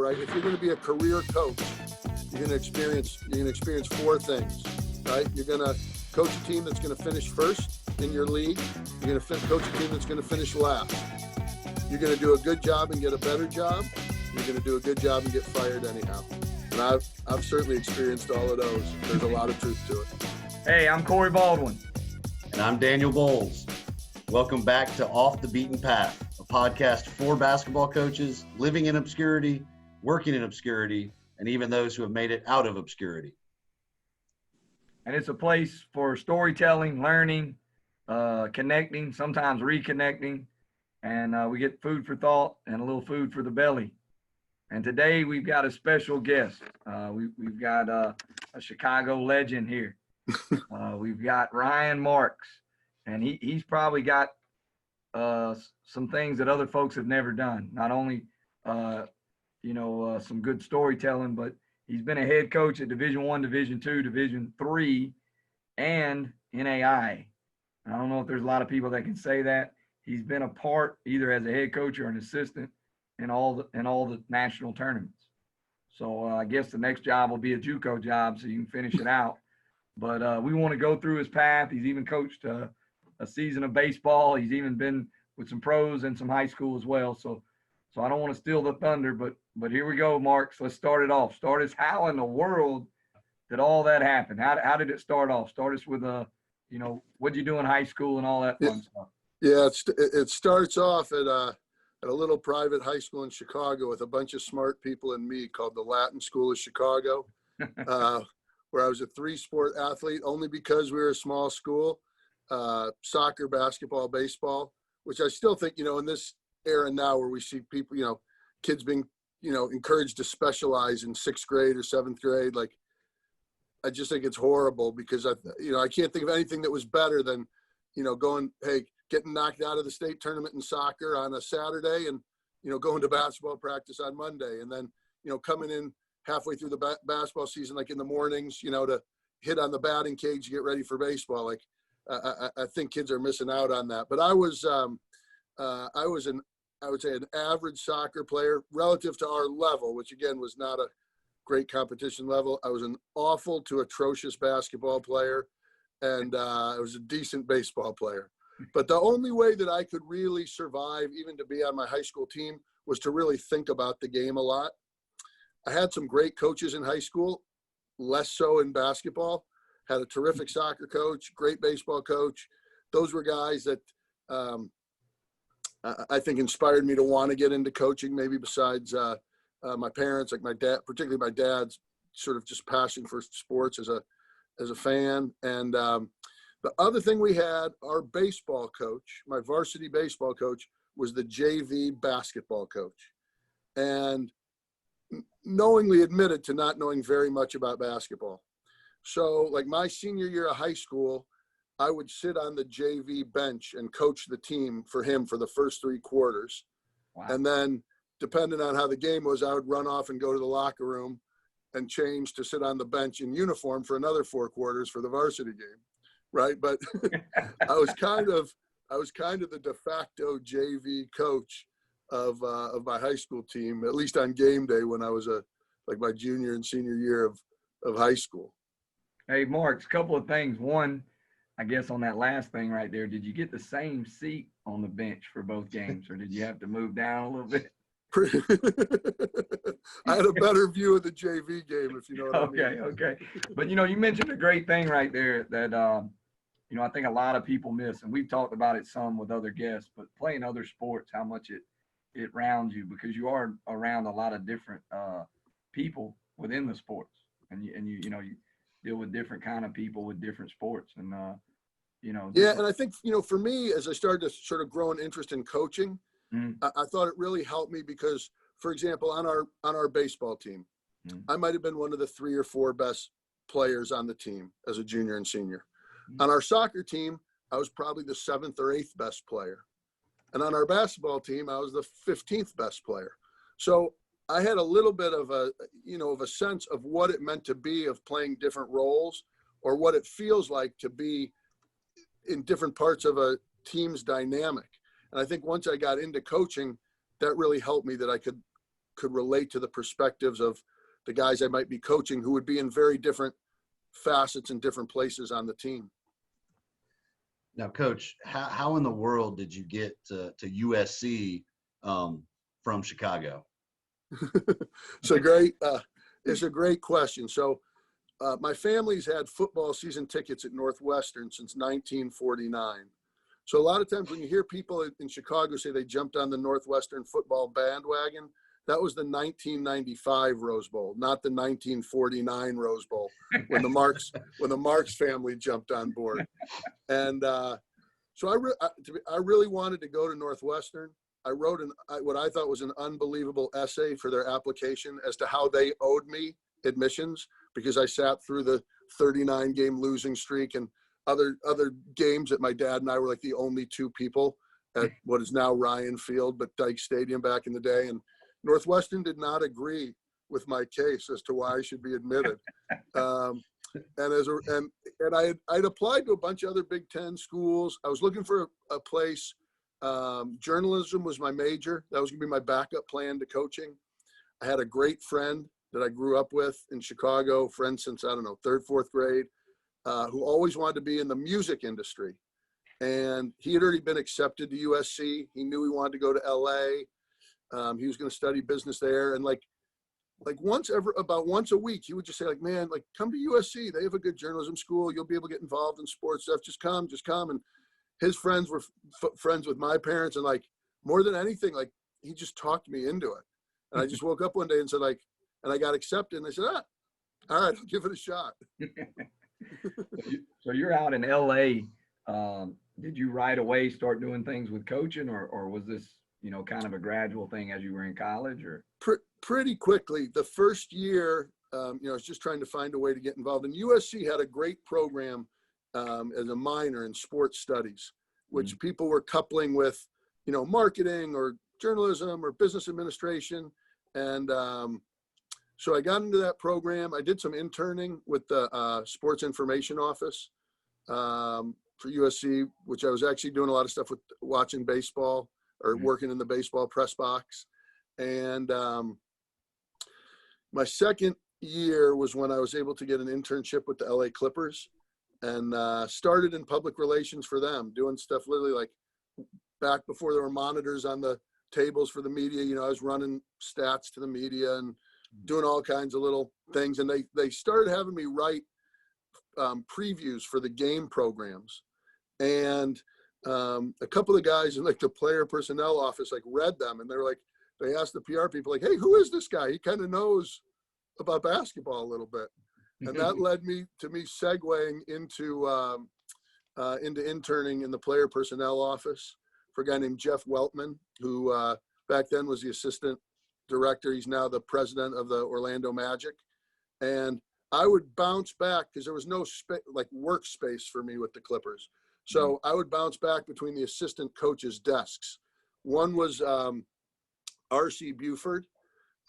right? If you're going to be a career coach, you're going to experience four things, right? You're going to coach a team that's going to finish first in your league. You're going to coach a team that's going to finish last. You're going to do a good job and get a better job. You're going to do a good job and get fired anyhow. And I've certainly experienced all of those. There's a lot of truth to it. Hey, I'm Corey Baldwin. And I'm Daniel Bowles. Welcome back to Off the Beaten Path, a podcast for basketball coaches living in obscurity, working in obscurity, and even those who have made it out of obscurity. And it's a place for storytelling, learning, connecting, sometimes reconnecting, and we get food for thought and a little food for the belly. And today we've got a special guest. We've got a Chicago legend here. We've got Ryan Marks, and he's probably got some things that other folks have never done. Not only, some good storytelling, but he's been a head coach at Division I, Division II, Division III, and NAI. I don't know if there's a lot of people that can say that. He's been a part either as a head coach or an assistant in all the national tournaments. So I guess the next job will be a JUCO job, so you can finish it out. But we want to go through his path. He's even coached a season of baseball. He's even been with some pros and some high school as well. So I don't want to steal the thunder, but here we go, Marks. Let's start it off. Start us, how in the world did all that happen? How did it start off? Start us with what'd you do in high school and all that fun stuff. Yeah, it starts off at a little private high school in Chicago with a bunch of smart people and me called the Latin School of Chicago, where I was a three-sport athlete only because we were a small school, soccer, basketball, baseball, which I still think, in this era now where we see people, kids being, encouraged to specialize in sixth grade or seventh grade. Like, I just think it's horrible because I can't think of anything that was better than, getting knocked out of the state tournament in soccer on a Saturday and, going to basketball practice on Monday. And then, coming in halfway through the basketball season, like in the mornings, to hit on the batting cage to get ready for baseball. Like, I think kids are missing out on that. But I would say an average soccer player relative to our level, which again was not a great competition level. I was an awful to atrocious basketball player, and I was a decent baseball player. But the only way that I could really survive, even to be on my high school team, was to really think about the game a lot. I had some great coaches in high school, less so in basketball. Had a terrific soccer coach, great baseball coach. Those were guys that I think inspired me to want to get into coaching, maybe besides my parents, like my dad, particularly my dad's sort of just passion for sports as a fan. And the other thing we had, our baseball coach, my varsity baseball coach, was the JV basketball coach. And knowingly admitted to not knowing very much about basketball. So like my senior year of high school, I would sit on the JV bench and coach the team for him for the first three quarters. Wow. And then depending on how the game was, I would run off and go to the locker room and change to sit on the bench in uniform for another four quarters for the varsity game. Right. But I was kind of the de facto JV coach of my high school team, at least on game day when I was my junior and senior year of high school. Hey, Marks, a couple of things. One, I guess on that last thing right there, did you get the same seat on the bench for both games, or did you have to move down a little bit? I had a better view of the JV game, if you know what I mean. Okay. But, you mentioned a great thing right there that, I think a lot of people miss, and we've talked about it some with other guests, but playing other sports, how much it rounds you, because you are around a lot of different people within the sports, and you deal with different kind of people with different sports, and Yeah, and I think for me, as I started to sort of grow an interest in coaching, I thought it really helped me because, for example, on our baseball team, I might have been one of the 3 or 4 best players on the team as a junior and senior. On our soccer team, I was probably the 7th or 8th best player. And on our basketball team, I was the 15th best player. So I had a little bit of a sense of what it meant to be of playing different roles, or what it feels like to be in different parts of a team's dynamic. And I think once I got into coaching, that really helped me, that I could could relate to the perspectives of the guys I might be coaching who would be in very different facets and different places on the team. Now, Coach, how in the world did you get to USC from Chicago? It's a great question. So my family's had football season tickets at Northwestern since 1949. So a lot of times when you hear people in Chicago say they jumped on the Northwestern football bandwagon, that was the 1995 Rose Bowl, not the 1949 Rose Bowl when the Marks family jumped on board. And so I really wanted to go to Northwestern. I wrote what I thought was an unbelievable essay for their application as to how they owed me admissions, because I sat through the 39 game losing streak and other games that my dad and I were like the only two people at what is now Ryan Field, but Dyke Stadium back in the day. And Northwestern did not agree with my case as to why I should be admitted. And I'd applied to a bunch of other Big Ten schools. I was looking for a place. Journalism was my major. That was gonna be my backup plan to coaching. I had a great friend that I grew up with in Chicago, friend since, I don't know, third, fourth grade, who always wanted to be in the music industry. And he had already been accepted to USC. He knew he wanted to go to LA. He was going to study business there. And about once a week, he would just say like, man, like come to USC. They have a good journalism school. You'll be able to get involved in sports stuff. Just come. And his friends were friends with my parents. And like, more than anything, like he just talked me into it. And I just woke up one day and said like, and I got accepted. And I said, all right, I'll give it a shot. So you're out in LA. Did you right away start doing things with coaching, or was this, kind of a gradual thing as you were in college? Or pretty quickly, the first year, I was just trying to find a way to get involved. And USC had a great program as a minor in sports studies, which people were coupling with, marketing or journalism or business administration. And so I got into that program. I did some interning with the sports information office for USC, which I was actually doing a lot of stuff with watching baseball or working in the baseball press box. And my second year was when I was able to get an internship with the LA Clippers and started in public relations for them, doing stuff literally like back before there were monitors on the tables for the media. I was running stats to the media and doing all kinds of little things. And they started having me write previews for the game programs. And a couple of guys in like the player personnel office like read them, and they asked the PR people like, hey, who is this guy? He kind of knows about basketball a little bit. And that led me segueing into interning in the player personnel office for a guy named Jeff Weltman, who back then was the assistant director. He's now the president of the Orlando Magic. And I would bounce back because there was no workspace for me with the Clippers. So I would bounce back between the assistant coaches' desks. One was R.C. Buford,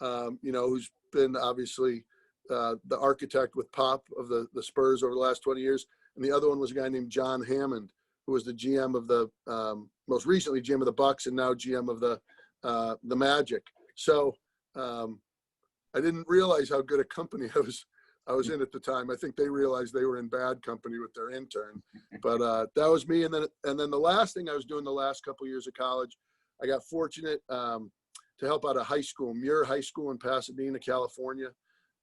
who's been obviously the architect with Pop of the Spurs over the last 20 years. And the other one was a guy named John Hammond, who was the GM of the most recently GM of the Bucks and now GM of the Magic. So I didn't realize how good a company I was in at the time. I think they realized they were in bad company with their intern, but that was me. And then the last thing I was doing the last couple of years of college, I got fortunate to help out a high school, Muir High School in Pasadena, California,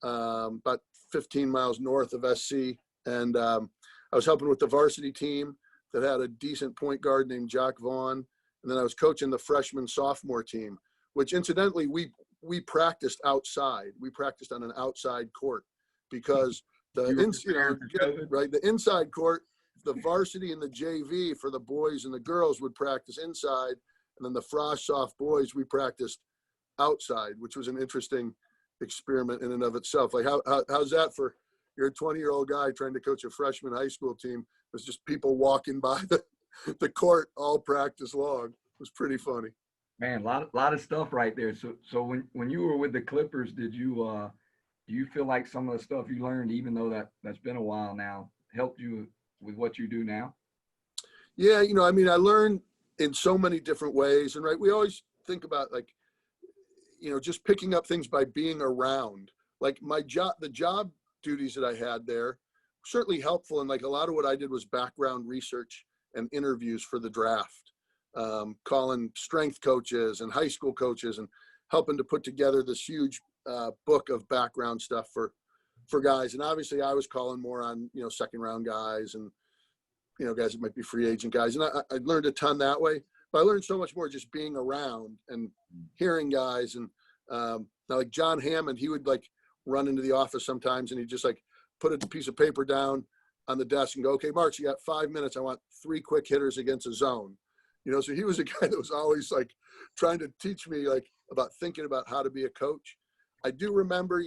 about 15 miles north of SC. And I was helping with the varsity team that had a decent point guard named Jock Vaughn. And then I was coaching the freshman sophomore team, which incidentally, we practiced outside. We practiced on an outside court because the inside court, the varsity and the JV for the boys and the girls would practice inside. And then the frosh soft boys, we practiced outside, which was an interesting experiment in and of itself. Like how's that for your 20-year-old guy trying to coach a freshman high school team? It was just people walking by the court all practice long. It was pretty funny. Man, a lot of stuff right there. So when you were with the Clippers, did you do you feel like some of the stuff you learned, even though that's been a while now, helped you with what you do now? Yeah, I learned in so many different ways. And right, we always think about like, just picking up things by being around. Like the job duties that I had there, certainly helpful. And like a lot of what I did was background research and interviews for the draft, calling strength coaches and high school coaches and helping to put together this huge book of background stuff for guys. And obviously I was calling more on, second round guys and, guys that might be free agent guys. And I learned a ton that way, but I learned so much more just being around and hearing guys. And now like John Hammond, he would like run into the office sometimes and he'd just like put a piece of paper down on the desk and go, okay, Mark, you got 5 minutes. I want 3 quick hitters against a zone. So he was a guy that was always like trying to teach me like about thinking about how to be a coach. I do remember,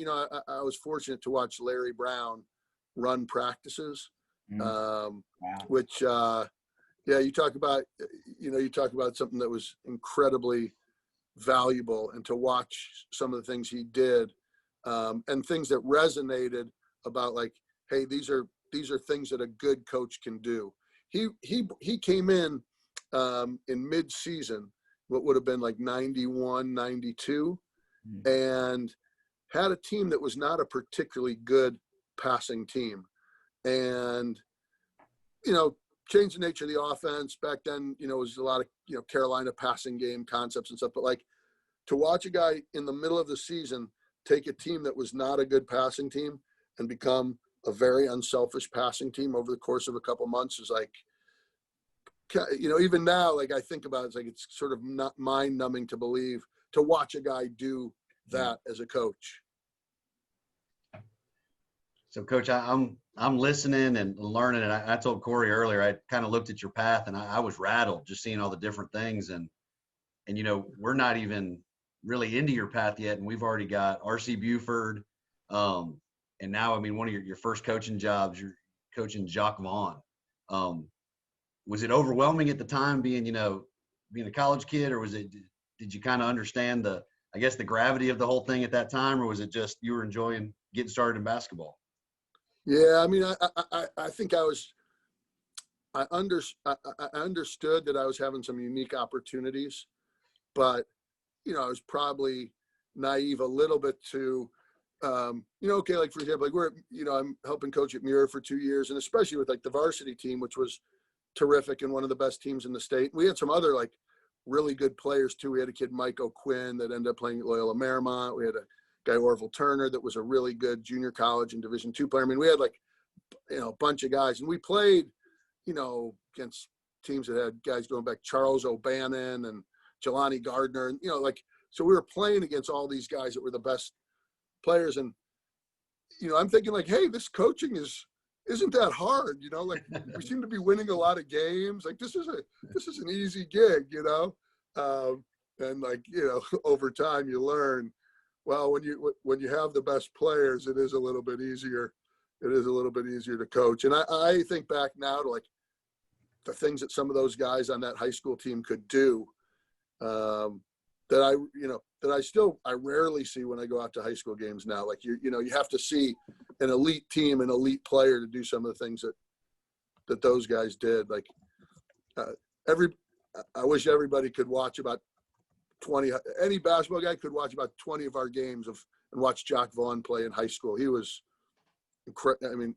I was fortunate to watch Larry Brown run practices, Wow. which, you talk about something that was incredibly valuable, and to watch some of the things he did, and things that resonated about like, hey, these are things that a good coach can do. He came in mid-season, what would have been like 91, 92, and had a team that was not a particularly good passing team, and changed the nature of the offense. Back then, it was a lot of Carolina passing game concepts and stuff, but like to watch a guy in the middle of the season take a team that was not a good passing team and become a very unselfish passing team over the course of a couple months is like, even now, like I think about it, it's like, it's sort of not mind numbing to believe, to watch a guy do that as a coach. So Coach, I'm listening and learning. And I told Corey earlier, I kind of looked at your path and I was rattled just seeing all the different things. And we're not even really into your path yet. And we've already got R.C. Buford. And now, one of your first coaching jobs, you're coaching Jacques Vaughn. Was it overwhelming at the time being a college kid, or did you kind of understand the gravity of the whole thing at that time, or was it just you were enjoying getting started in basketball? Yeah. I think I understood that I was having some unique opportunities, but, I was probably naive a little bit to, okay, like for example, like I'm helping coach at Muir for 2 years, and especially with like the varsity team, which was terrific and one of the best teams in the state. We had some other like really good players too. We had a kid, Mike O'Quinn, that ended up playing at Loyola Marymount. We had a guy, Orville Turner, that was a really good junior college and Division II player. We had like, a bunch of guys, and we played, against teams that had guys going back, Charles O'Bannon and Jelani Gardner. And, so we were playing against all these guys that were the best players. And, I'm thinking like, hey, this coaching isn't that hard, like we seem to be winning a lot of games. Like this is an easy gig, and like, over time you learn, well, when you have the best players, it is a little bit easier. It is a little bit easier to coach. And I think back now to like the things that some of those guys on that high school team could do, that I rarely see when I go out to high school games now. Like you have to see an elite team, an elite player to do some of the things that those guys did. Like I wish everybody could watch about 20, any basketball guy could watch about 20 of our games and watch Jacques Vaughn play in high school. He was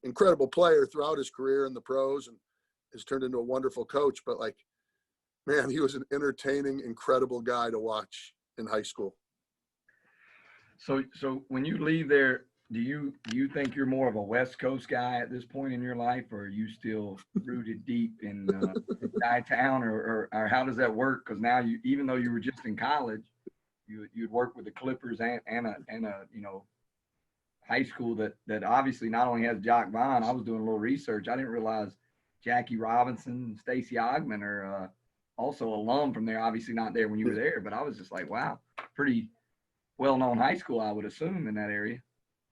incredible player throughout his career in the pros and has turned into a wonderful coach. But like, man, he was an entertaining, incredible guy to watch in high school. So when you leave there, do you think you're more of a West Coast guy at this point in your life, or are you still rooted deep in Chi-town, or how does that work? Because now even though you were just in college, you'd work with the Clippers and a high school that obviously not only has Jacques Vaughn. I was doing a little research. I didn't realize Jackie Robinson and Stacey Ogman are also alum from there. Obviously not there when you were there, but I was just like, wow, pretty well-known high school, I would assume, in that area.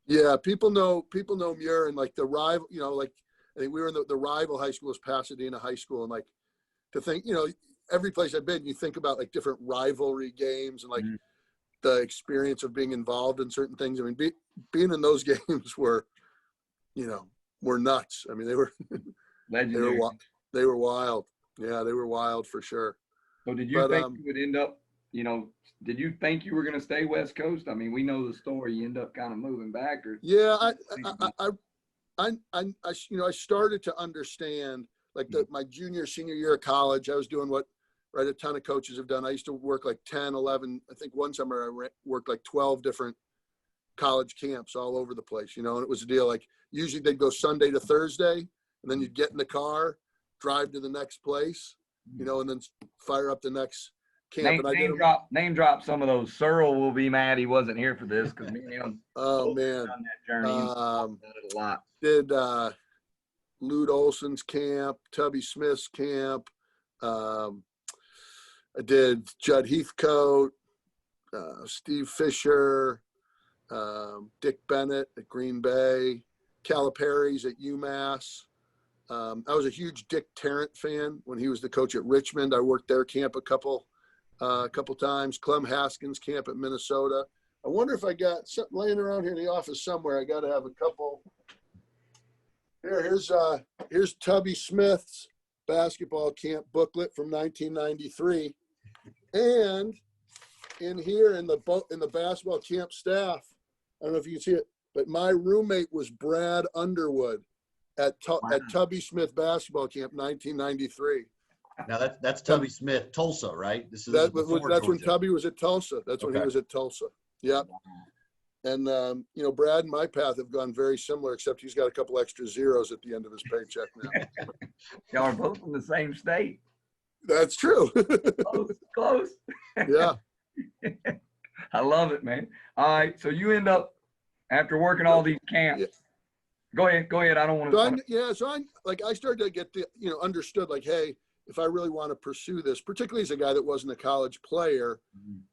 Yeah, people know Muir, and like the rival, like I think we were in the rival high school is Pasadena High School, and like to think, every place I've been, you think about like different rivalry games and like the experience of being involved in certain things. Being in those games were nuts. They were legendary. They were wild. Yeah, they were wild for sure. So did you think you would end up you know, did you think you were going to stay West Coast? I mean, we know the story. You end up kind of moving back, or Yeah, I started to understand, like my junior, senior year of college, I was doing what, right, a ton of coaches have done. I used to work like 10, 11, I think one summer I worked like 12 different college camps all over the place, and it was a deal, like usually they'd go Sunday to Thursday, and then you'd get in the car, drive to the next place, and then fire up the next camp. Name drop some of those. Searle will be mad he wasn't here for this, because me and him Oh man, done that journey. Done it a lot. Did Lute Olson's camp, Tubby Smith's camp. I did Judd Heathcote, Steve Fisher, Dick Bennett at Green Bay, Calipari's at UMass. I was a huge Dick Tarrant fan when he was the coach at Richmond. I worked their camp a couple times. Clem Haskins' camp at Minnesota. I wonder if I got something laying around here in the office somewhere. I got to have a couple. Here's Tubby Smith's basketball camp booklet from 1993, and in here in the basketball camp staff, I don't know if you can see it, but my roommate was Brad Underwood at Tubby Smith basketball camp 1993. Now that's Tubby Smith, Tulsa, right? That's when Tubby was at Tulsa. That's when he was at Tulsa. Yep. And Brad and my path have gone very similar, except he's got a couple extra zeros at the end of his paycheck now. Y'all are both from the same state. That's true. Close. Yeah. I love it, man. All right, so you end up, after working all these camps. Yeah. Go ahead. I don't want to. So I started to get understood, like, hey, if I really want to pursue this, particularly as a guy that wasn't a college player,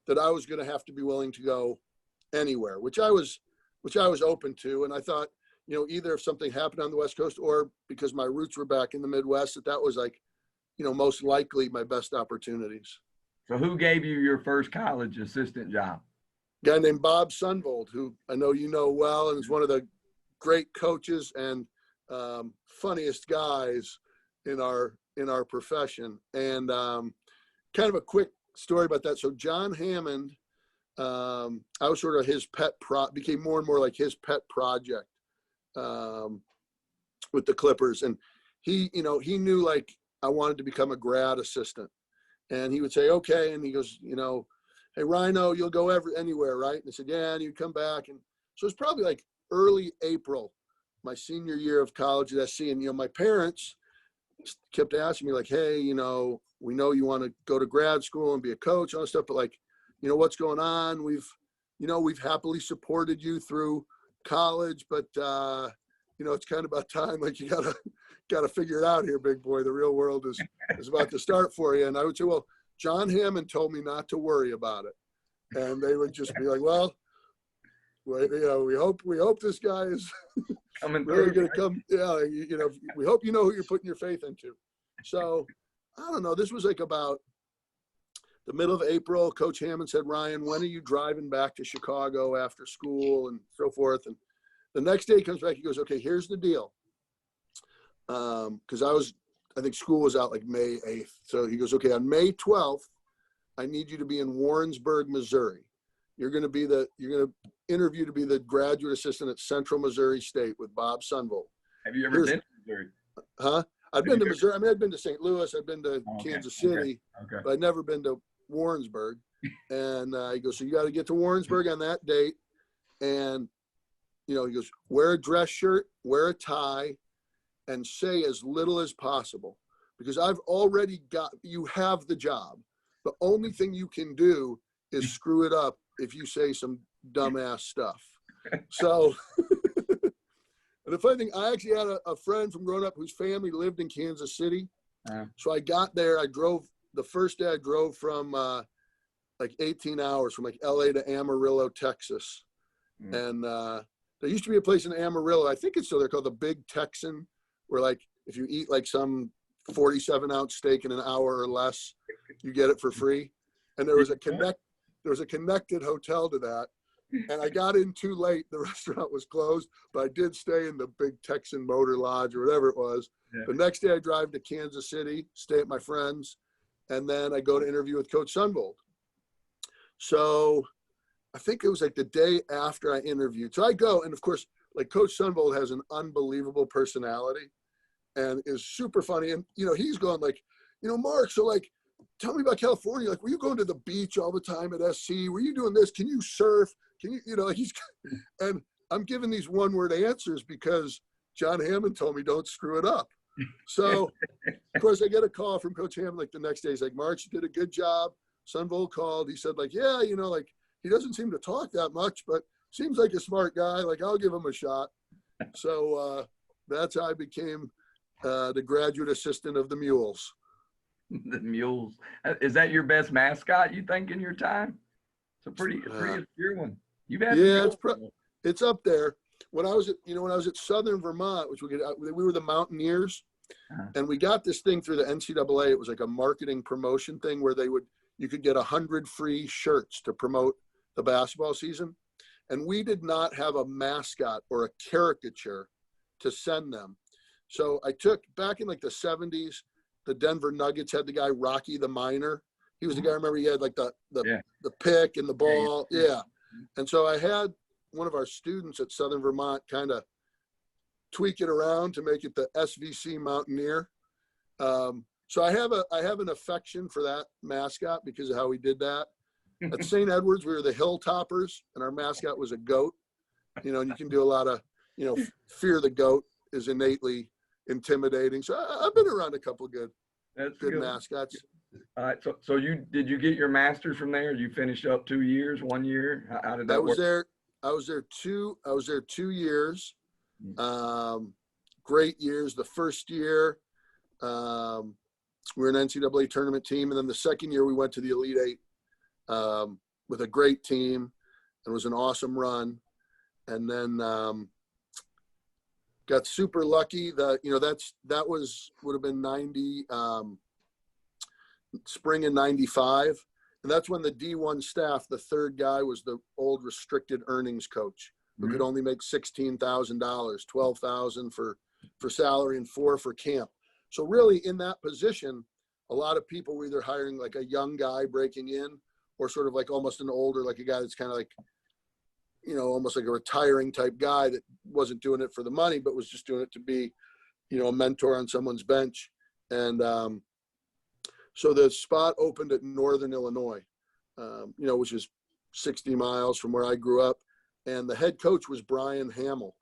that I was going to have to be willing to go anywhere, which I was open to. And I thought, either if something happened on the West Coast, or because my roots were back in the Midwest, that was like, most likely my best opportunities. So who gave you your first college assistant job? A guy named Bob Sunvold, who I know you know well, and is one of the great coaches and funniest guys in our profession. And kind of a quick story about that. So John Hammond, I was sort of his became more and more like his pet project with the Clippers. And he knew, like, I wanted to become a grad assistant. And he would say, okay. And he goes, hey, Rhino, you'll go anywhere, right? And I said, yeah. And he'd come back. And so it's probably like early April, my senior year of college at SC. And, my parents kept asking me, like, hey, we know you want to go to grad school and be a coach and all that stuff, but, like, what's going on? We've happily supported you through college, but, it's kind of about time. Like, you gotta figure it out here, big boy. The real world is about to start for you. And I would say, well, John Hammond told me not to worry about it. And they would just be like, well, we hope this guy is coming really through, going to come. Yeah. We hope you know who you're putting your faith into. So I don't know. This was like about the middle of April. Coach Hammond said, Ryan, when are you driving back to Chicago after school and so forth? And the next day he comes back, he goes, okay, here's the deal. Cause I think school was out like May 8th. So he goes, okay, on May 12th, I need you to be in Warrensburg, Missouri. You're going to interview to be the graduate assistant at Central Missouri State with Bob Sunvold. Have you ever been to Missouri? Huh? I've been to Missouri. I mean, I've been to St. Louis. I've been to Kansas City, but I've never been to Warrensburg. And he goes, so you got to get to Warrensburg on that date. And, he goes, wear a dress shirt, wear a tie, and say as little as possible, because you have the job. The only thing you can do is screw it up if you say some dumbass stuff. So, and the funny thing, I actually had a friend from growing up whose family lived in Kansas City. So I got there, the first day I drove from like 18 hours from like LA to Amarillo, Texas. And there used to be a place in Amarillo, I think it's still there, called the Big Texan, where, like, if you eat like some 47-ounce steak in an hour or less, you get it for free. And there was a connected hotel to that. And I got in too late. The restaurant was closed, but I did stay in the Big Texan Motor Lodge or whatever it was. Yeah. The next day I drive to Kansas City, stay at my friend's, and then I go to interview with Coach Sunvold. So I think it was like the day after I interviewed. So I go, and of course, like Coach Sunvold has an unbelievable personality and is super funny. And, he's going like, Mark, so like, tell me about California. Like, were you going to the beach all the time at SC? Were you doing this? Can you surf? Can you, and I'm giving these one-word answers because John Hammond told me don't screw it up. So, of course, I get a call from Coach Hammond like the next day. He's like, Mark, you did a good job. Sunvold called. He said like, yeah, like he doesn't seem to talk that much, but seems like a smart guy. Like, I'll give him a shot. So that's how I became the graduate assistant of the Mules. The Mules. Is that your best mascot, you think, in your time? It's a pretty obscure one. You've had it's up there. When I was at Southern Vermont, which we were the Mountaineers, and we got this thing through the NCAA. It was like a marketing promotion thing where you could get 100 free shirts to promote the basketball season. And we did not have a mascot or a caricature to send them. So I took, back in like the 70s, the Denver Nuggets had the guy Rocky the Miner. He was the guy, I remember he had like the pick and the ball. Yeah. And so I had one of our students at Southern Vermont kind of tweak it around to make it the SVC Mountaineer. So I have an affection for that mascot because of how we did that. At St. Edwards, we were the Hilltoppers, and our mascot was a goat. And you can do a lot of, fear the goat is innately intimidating. So I've been around a couple good mascots. All right. So did you get your master's from there? You finished up 2 years, 1 year? How did that work? I was there 2 years. Great years. The first year, we were an NCAA tournament team. And then the second year we went to the Elite Eight with a great team, and it was an awesome run. And then got super lucky that, that would have been 90, spring in 95. And that's when the D1 staff, the third guy was the old restricted earnings coach who could only make $16,000, $12,000 for salary and $4,000 for camp. So really in that position, a lot of people were either hiring like a young guy breaking in, or sort of like almost an older, like a guy that's kind of like, almost like a retiring type guy that wasn't doing it for the money, but was just doing it to be, a mentor on someone's bench. And so the spot opened at Northern Illinois, which is 60 miles from where I grew up. And the head coach was Brian Hamill,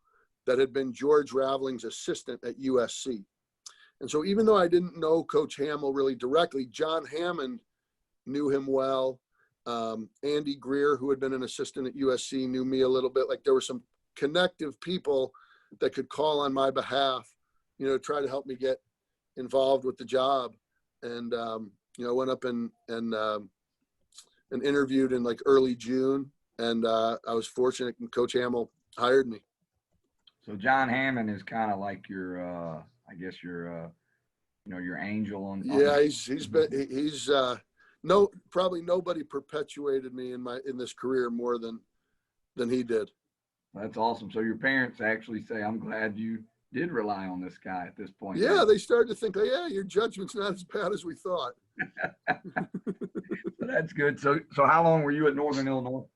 that had been George Raveling's assistant at USC. And so even though I didn't know Coach Hamill really directly, John Hammond knew him well. Andy Greer, who had been an assistant at USC, knew me a little bit. Like there were some connective people that could call on my behalf, try to help me get involved with the job. And, I went up and interviewed in like early June, and I was fortunate, and Coach Hamill hired me. So John Hammond is kind of like your, I guess your angel on. Yeah, he's probably nobody perpetuated me in this career more than he did. That's awesome. So your parents actually say, I'm glad you did rely on this guy at this point. Yeah, they started to think, your judgment's not as bad as we thought. That's good. So how long were you at Northern Illinois?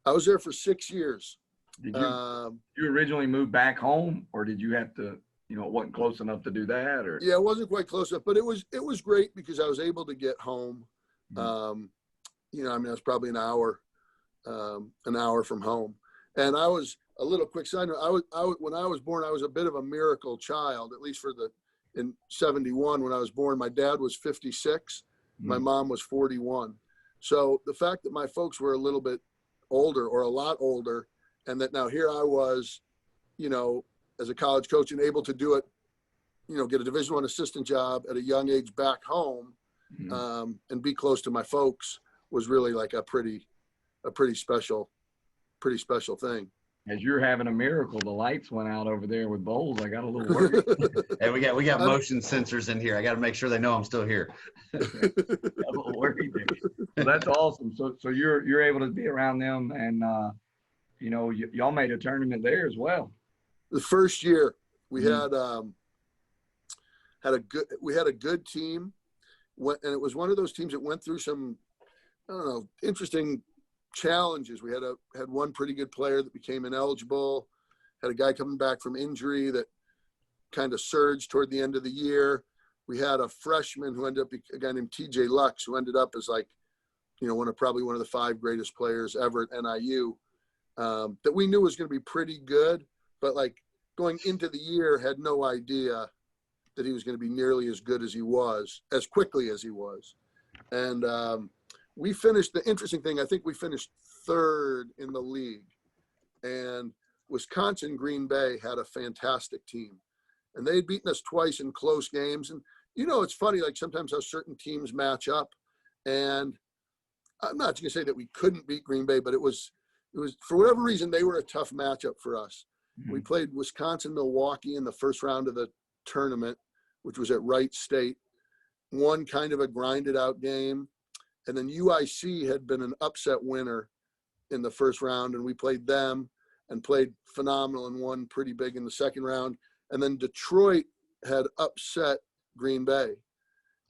I was there for 6 years. Did you originally move back home, or did you have to, it wasn't close enough to do that? Or yeah, it wasn't quite close enough, but it was great because I was able to get home. I was probably an hour from home. And I was a little quick side note. When I was born, I was a bit of a miracle child, at least in 71, when I was born. My dad was 56. My mom was 41. So the fact that my folks were a little bit older, or a lot older, and that now here I was, as a college coach and able to do it, get a Division I assistant job at a young age back home, and be close to my folks was really like a pretty special thing. As you're having a miracle, the lights went out over there with Bowles. I got a little worried. Hey, we got motion sensors in here. I got to make sure they know I'm still here. Got a little worried there. Well, that's awesome. So you're able to be around them, and y'all made a tournament there as well. The first year we had a good team, and it was one of those teams that went through some, I don't know, interesting challenges. We had one pretty good player that became ineligible, had a guy coming back from injury that kind of surged toward the end of the year. We had a freshman who ended up, a guy named TJ Lux, who ended up as like, probably one of the 5 greatest players ever at NIU, that we knew was going to be pretty good, but like going into the year had no idea that he was going to be nearly as good as he was, as quickly as he was. And we finished, the interesting thing, I think we finished 3rd in the league, and Wisconsin Green Bay had a fantastic team, and they had beaten us twice in close games. And, it's funny, like sometimes how certain teams match up, and I'm not going to say that we couldn't beat Green Bay, but it was for whatever reason, they were a tough matchup for us. Mm-hmm. We played Wisconsin, Milwaukee in the first round of the tournament, which was at Wright State. Won kind of a grinded out game. And then UIC had been an upset winner in the first round, and we played them and played phenomenal and won pretty big in the second round. And then Detroit had upset Green Bay,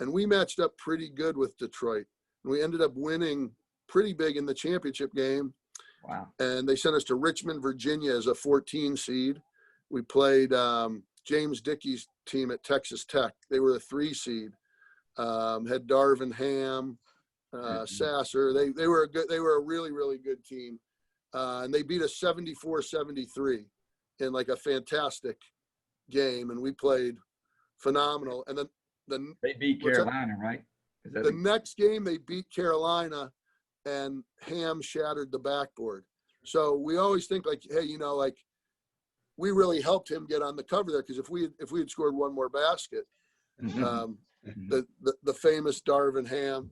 and we matched up pretty good with Detroit. And we ended up winning pretty big in the championship game. Wow. And they sent us to Richmond, Virginia as a 14 seed. We played James Dickey's team at Texas Tech. They were a 3 seed. Had Darvin Ham, Sasser. They were a really, really good team. And they beat us 74-73 in like a fantastic game. And we played phenomenal. And then they beat Carolina, right? The next game they beat Carolina, and Ham shattered the backboard. So we always think like, hey, like we really helped him get on the cover there, because if we had scored one more basket, the famous Darvin Ham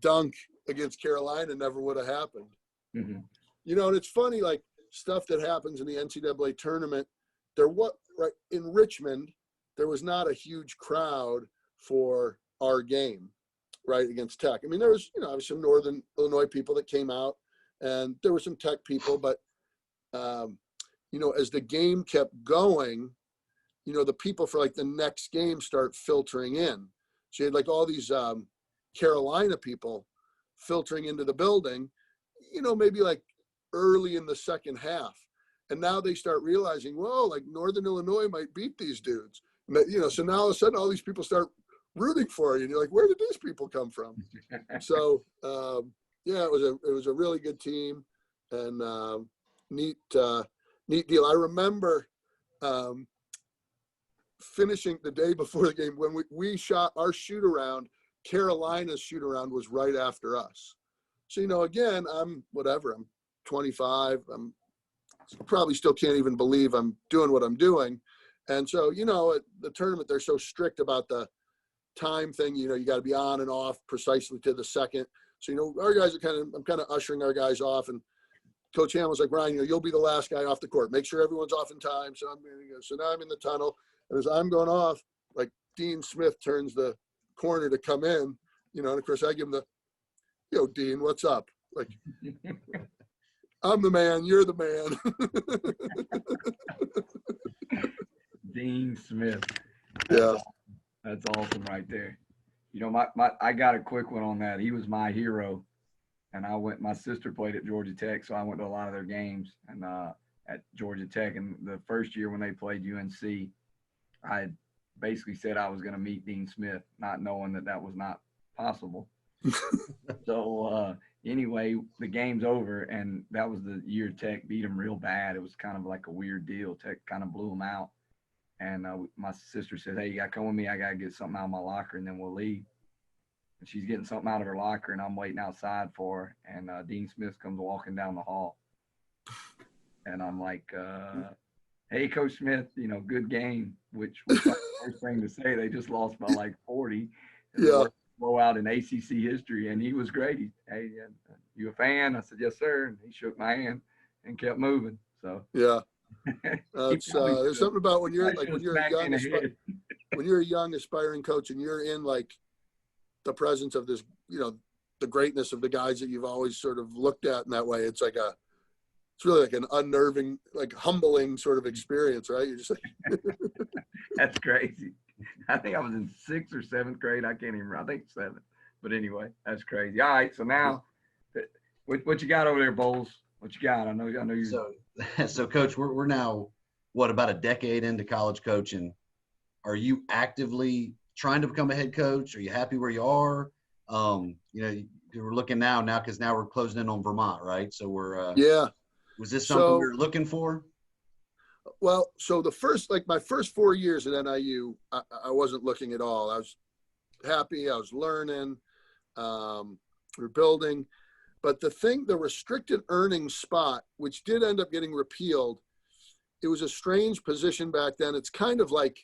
dunk against Carolina never would have happened. Mm-hmm. And it's funny, like stuff that happens in the NCAA tournament. Right in Richmond, there was not a huge crowd for our game, right, against Tech. I mean, there was, some Northern Illinois people that came out, and there were some Tech people, but, as the game kept going, the people for like the next game start filtering in. So you had like all these Carolina people filtering into the building, maybe like early in the second half. And now they start realizing, whoa, like Northern Illinois might beat these dudes. And so now all of a sudden all these people start rooting for you, and you're like, where did these people come from? So it was a really good team, and neat deal. I remember finishing the day before the game when we shot our shoot around. Carolina's shoot around was right after us. So again, I'm 25. I'm probably still can't even believe I'm doing what I'm doing. And so at the tournament, they're so strict about the time thing. You got to be on and off precisely to the second. So our guys are I'm kind of ushering our guys off, and Coach Ham was like, Ryan, you'll be the last guy off the court. Make sure everyone's off in time. So now I'm in the tunnel, and as I'm going off, like Dean Smith turns the corner to come in, and of course I give him the, Dean, what's up? Like, I'm the man, you're the man. Dean Smith. Yeah. That's awesome right there. I got a quick one on that. He was my hero. And my sister played at Georgia Tech, so I went to a lot of their games and at Georgia Tech. And the first year when they played UNC, I basically said I was going to meet Dean Smith, not knowing that was not possible. So anyway, the game's over, and that was the year Tech beat them real bad. It was kind of like a weird deal. Tech kind of blew them out. And my sister said, hey, you got to come with me. I got to get something out of my locker, and then we'll leave. And she's getting something out of her locker, and I'm waiting outside for her. And Dean Smith comes walking down the hall. And I'm like, hey, Coach Smith, good game, which was the first thing to say. They just lost by like 40. Yeah. Blowout in ACC history, and he was great. Hey, you a fan? I said, yes, sir. And he shook my hand and kept moving. So yeah. There's something about when you're a young aspiring coach, and you're in like the presence of this, the greatness of the guys that you've always sort of looked at in that way. It's really like an unnerving, like humbling sort of experience, right? You're just like, that's crazy. I think I was in 6th or 7th grade. I can't even remember. I think 7th. But anyway, that's crazy. All right. So now What you got over there, Bowles? What you got? I know you. So Coach, we're now about a decade into college coaching. Are you actively trying to become a head coach? Are you happy where you are? We're looking now because now we're closing in on Vermont, right? So we're Yeah. Was this something we were looking for? Well, so my first 4 years at NIU, I wasn't looking at all. I was happy. I was learning. We were building. But the restricted earnings spot, which did end up getting repealed, it was a strange position back then. It's kind of like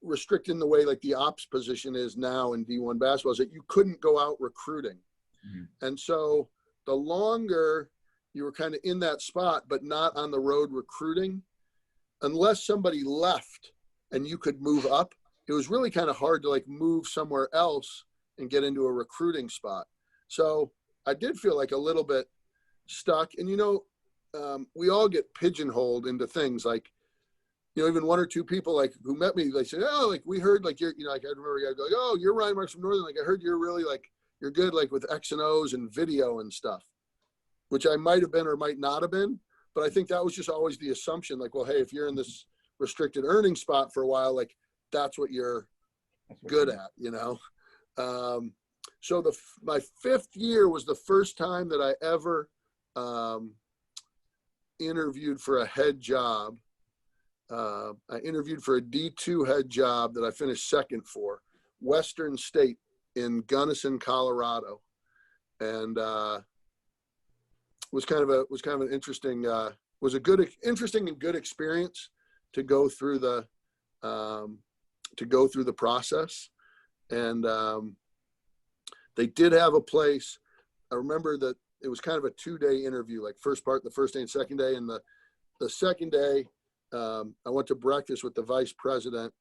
restricting the way like the ops position is now in D1 basketball, is that you couldn't go out recruiting. Mm-hmm. And so the longer you were kind of in that spot, but not on the road recruiting, unless somebody left and you could move up, it was really kind of hard to like move somewhere else and get into a recruiting spot. So I did feel like a little bit stuck. And, we all get pigeonholed into things like, even one or two people like who met me, they said, oh, like we heard like you're, like I remember I go, like, oh, you're Ryan Marks from Northern. Like I heard you're really like, you're good like with X and O's and video and stuff, which I might have been or might not have been. But I think that was just always the assumption, like, well, hey, if you're in this restricted earnings spot for a while, like that's what you're good at, So my fifth year was the first time that I ever interviewed for a head job. I interviewed for a D2 head job that I finished second for, Western State in Gunnison, Colorado, and was kind of an interesting interesting and good experience to go through the process. And they did have a place. I remember that it was kind of a 2-day interview, like the first day and second day. And the second day, I went to breakfast with the vice president,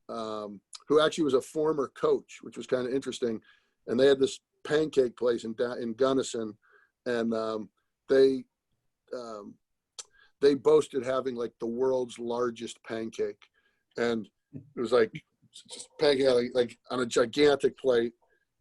who actually was a former coach, which was kind of interesting. And they had this pancake place in Gunnison, and they boasted having like the world's largest pancake, and it was like just pancake like on a gigantic plate.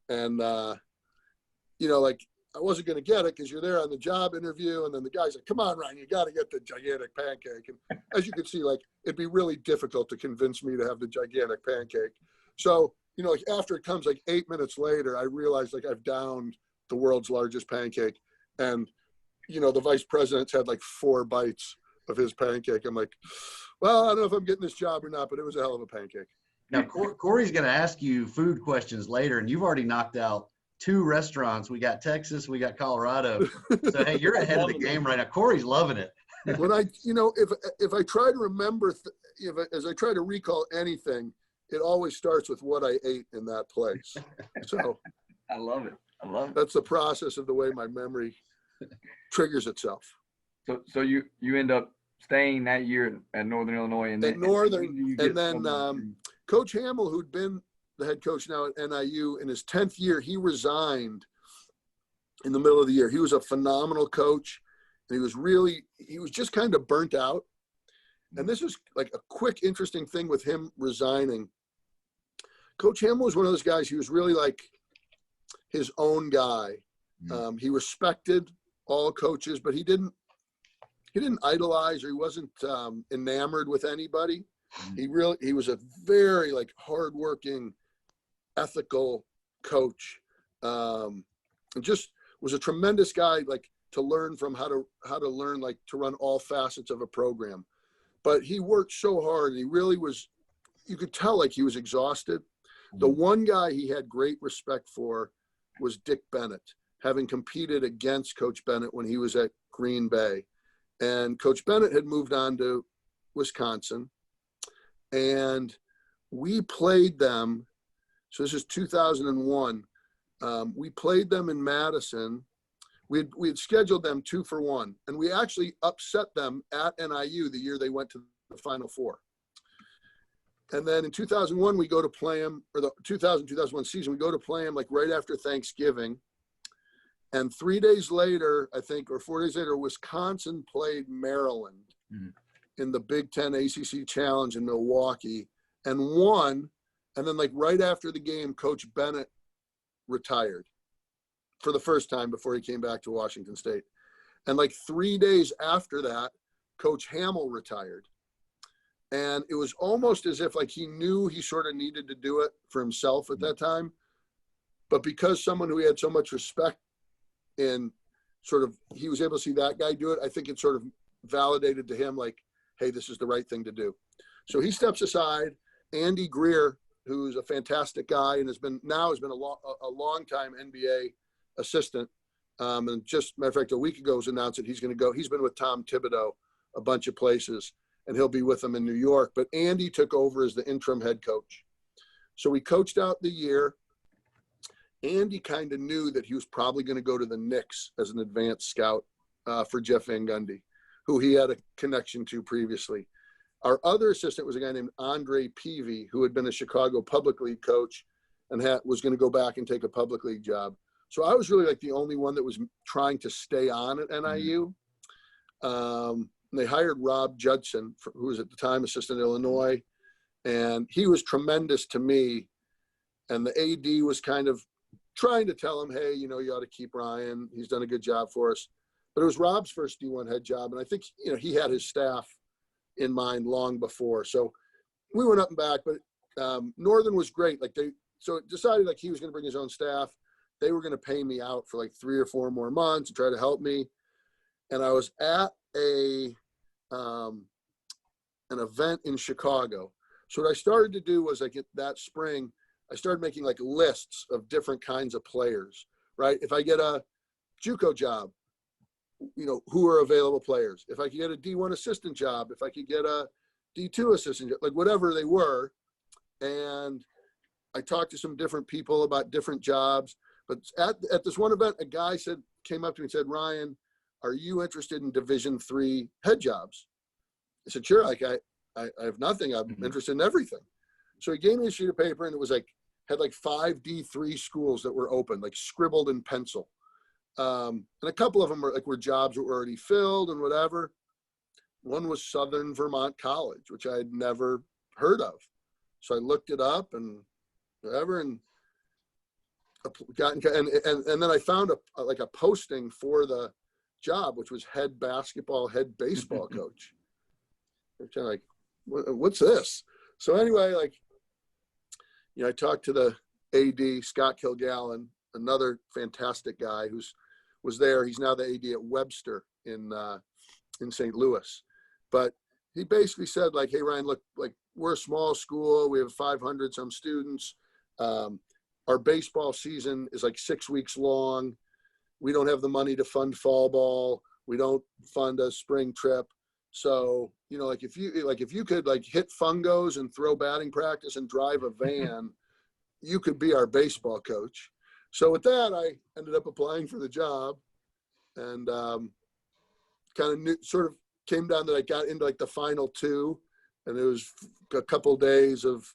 And like I wasn't going to get it because you're there on the job interview, and then the guy's like, come on, Ryan, you got to get the gigantic pancake. And as you can see, like it'd be really difficult to convince me to have the gigantic pancake. So like after it comes like 8 minutes later, I realized like I've downed the world's largest pancake, and the vice president's had like 4 bites of his pancake. I'm like, well, I don't know if I'm getting this job or not, but it was a hell of a pancake. Now, Corey's going to ask you food questions later, and you've already knocked out 2 restaurants. We got Texas, we got Colorado. So, hey, you're ahead of the game right now. Corey's loving it. When I, if I try to remember, as I try to recall anything, it always starts with what I ate in that place. So I love it. That's the process of the way my memory triggers itself. So you end up staying that year at Northern Illinois, and then Coach Hamill, who'd been the head coach now at NIU, in his 10th year, he resigned in the middle of the year. He was a phenomenal coach, and he was just kind of burnt out. And this is like a quick, interesting thing with him resigning. Coach Hamill was one of those guys. He was really like his own guy. He respected all coaches, but he didn't idolize, or he wasn't enamored with anybody. He was a very like hardworking, ethical coach, and just was a tremendous guy, like to learn from how to learn, like to run all facets of a program. But he worked so hard, and he really was, you could tell like he was exhausted. The one guy he had great respect for was Dick Bennett, having competed against Coach Bennett when he was at Green Bay. And Coach Bennett had moved on to Wisconsin, and we played them. So this is 2001. We played them in Madison. We had scheduled them 2-for-1, and we actually upset them at NIU the year they went to the Final Four. And then in 2001, we go to play them, or the 2001 season, we go to play them like right after Thanksgiving. And 3 days later, I think, or 4 days later, Wisconsin played Maryland in the Big Ten ACC Challenge in Milwaukee and won. And then like right after the game, Coach Bennett retired. for the first time before he came back to Washington State. And like 3 days after that, Coach Hamill retired. And it was almost as if like he knew he sort of needed to do it for himself at that time. But because someone who he had so much respect in sort of, he was able to see that guy do it, I think it sort of validated to him like, hey, this is the right thing to do. So he steps aside. Andy Greer, who's a fantastic guy and has been a long time NBA assistant. And just matter of fact, a week ago was announced that he's going to go. He's been with Tom Thibodeau a bunch of places, and he'll be with them in New York. But Andy took over as the interim head coach. So we coached out the year. Andy kind of knew that he was probably going to go to the Knicks as an advanced scout for Jeff Van Gundy, who he had a connection to previously. Our other assistant was a guy named Andre Peavy, who had been a Chicago public league coach and was going to go back and take a public league job. So I was really like the only one that was trying to stay on at NIU. They hired Rob Judson, who was at the time assistant at Illinois, and he was tremendous to me. And the AD was kind of trying to tell him, hey, you ought to keep Ryan. He's done a good job for us. But it was Rob's first D1 head job. And I think, he had his staff in mind long before. So we went up and back, but Northern was great. So it decided like he was going to bring his own staff. They were going to pay me out for like 3 or 4 more months to try to help me. And I was at an event in Chicago. So what I started to do was that spring, I started making like lists of different kinds of players, right? If I get a JUCO job, who are available players? If I could get a D1 assistant job, if I could get a D2 assistant job, like whatever they were. And I talked to some different people about different jobs. But at this one event, a guy came up to me and said, Ryan, are you interested in Division III head jobs? I said, sure. Like I have nothing. I'm interested in everything. So he gave me a sheet of paper, and it was had 5 D3 schools that were open, like scribbled in pencil. And a couple of them were jobs that were already filled and whatever. One was Southern Vermont College, which I had never heard of. So I looked it up and whatever, and then I found a posting for the job, which was head basketball, head baseball coach. I'm kind of like, what's this? So anyway, I talked to the AD, Scott Kilgallen, another fantastic guy was there. He's now the AD at Webster in St. Louis. But he basically said hey, Ryan, look, we're a small school. We have 500 some students. Our baseball season is 6 weeks long. We don't have the money to fund fall ball. We don't fund a spring trip. So, if you could hit fungos and throw batting practice and drive a van, you could be our baseball coach. So with that, I ended up applying for the job, and sort of came down that I got into the final 2, and it was a couple of days of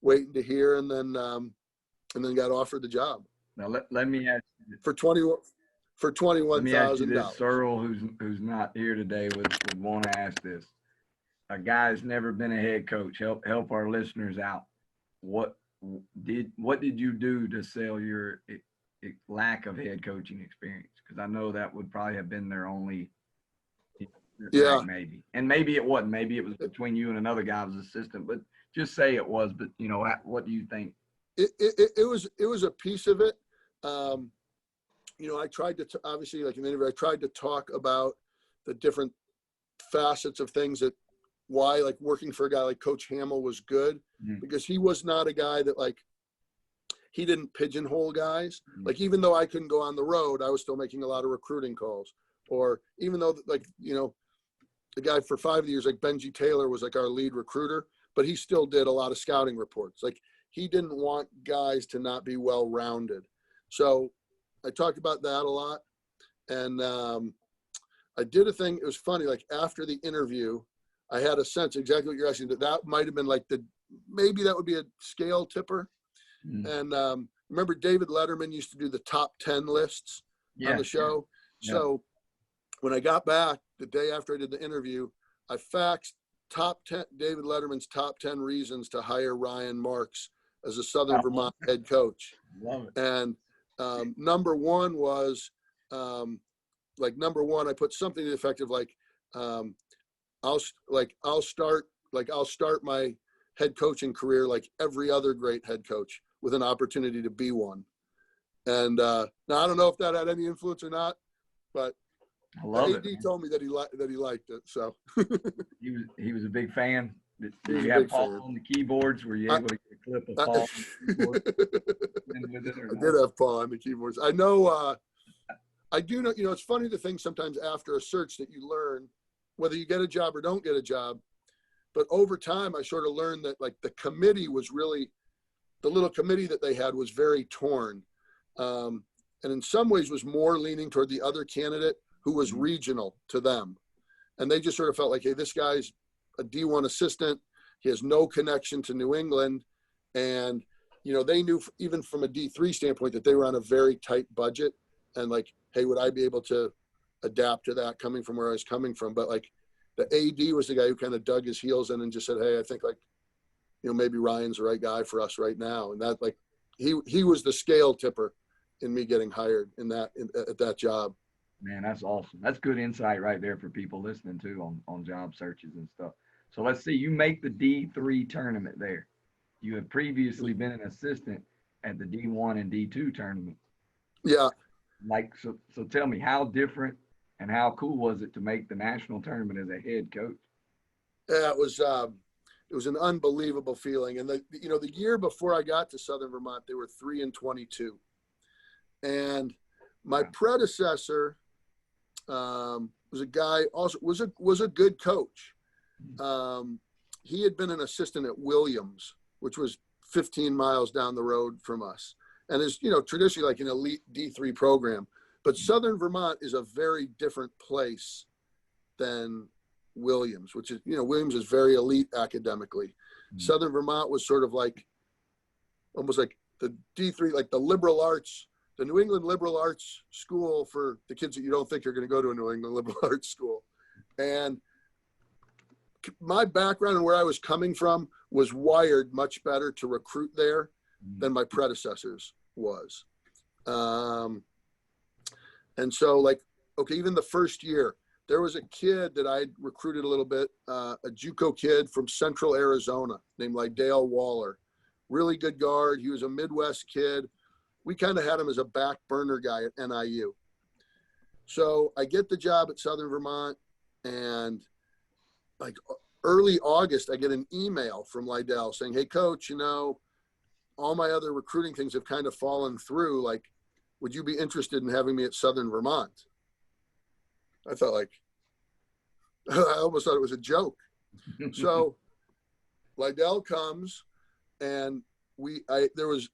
waiting to hear, and then got offered the job. Now let me ask you, for $21,000. Let me ask you this, Searle, who's not here today, would want to ask this. A guy's never been a head coach. Help our listeners out. What did you do to sell your lack of head coaching experience? Because I know that would probably have been their only. Yeah. Maybe, and maybe it wasn't. Maybe it was between you and another guy as assistant. But just say it was. But what do you think? It was a piece of it. I tried to obviously in the interview, I tried to talk about the different facets of things that why working for a guy like Coach Hamill was good, because he was not a guy that he didn't pigeonhole guys. Even though I couldn't go on the road, I was still making a lot of recruiting calls. Or even though the guy for 5 years, Benji Taylor was our lead recruiter, but he still did a lot of scouting reports. He didn't want guys to not be well-rounded. So I talked about that a lot. And I did a thing. It was funny. After the interview, I had a sense exactly what you're asking, that might have been maybe that would be a scale tipper. And remember David Letterman used to do the top 10 lists on the show. Yeah. So when I got back the day after I did the interview, I faxed David Letterman's top 10 reasons to hire Ryan Marks as a Southern Vermont head coach. Love it. And Number one was number one, I put something effective I'll start my head coaching career like every other great head coach, with an opportunity to be one. And now I don't know if that had any influence or not, but I love AD it. Man. told me that he liked it. So he was a big fan. Did He was you a have big Paul fan. on the keyboards? Were you able to get a clip of Paul on the keyboard with it or I not? did have Paul on the keyboards. I know. I do know. It's funny to think sometimes after a search that you learn whether you get a job or don't get a job. But over time, I sort of learned that like the committee was really, the little committee that they had was very torn. And in some ways was more leaning toward the other candidate who was regional to them. And they just sort of felt like, hey, this guy's a D1 assistant. He has no connection to New England. And, they knew even from a D3 standpoint that they were on a very tight budget. And like, hey, would I be able to adapt to that coming from where I was coming from? But like the AD was the guy who kind of dug his heels in and just said, hey, I think like, maybe Ryan's the right guy for us right now. And that like, he was the scale tipper in me getting hired at that job. Man, that's awesome. That's good insight right there for people listening too on job searches and stuff. So let's see, you make the D3 tournament there. You had previously been an assistant at the D1 and D2 tournament. Yeah. Like, so tell me, how different and how cool was it to make the national tournament as a head coach? Yeah, it was an unbelievable feeling. And the year before I got to Southern Vermont, they were 3-22. And my predecessor was a guy also was a good coach. He had been an assistant at Williams, which was 15 miles down the road from us, and is traditionally like an elite D3 program. But Southern Vermont is a very different place than Williams, which is Williams is very elite academically. Mm-hmm. Southern Vermont was sort of like almost like the D3, like the liberal arts. The New England liberal arts school for the kids that you don't think are going to go to a New England liberal arts school. And my background and where I was coming from was wired much better to recruit there than my predecessors was. And so like, okay, even the first year, there was a kid that I recruited a little bit, a JUCO kid from Central Arizona named Lydale Waller, really good guard. He was a Midwest kid. We kind of had him as a back burner guy at NIU. So I get the job at Southern Vermont, and like early August, I get an email from Lydell saying, hey, coach, all my other recruiting things have kind of fallen through. Like, would you be interested in having me at Southern Vermont? I thought I almost thought it was a joke. So Lydell comes, and I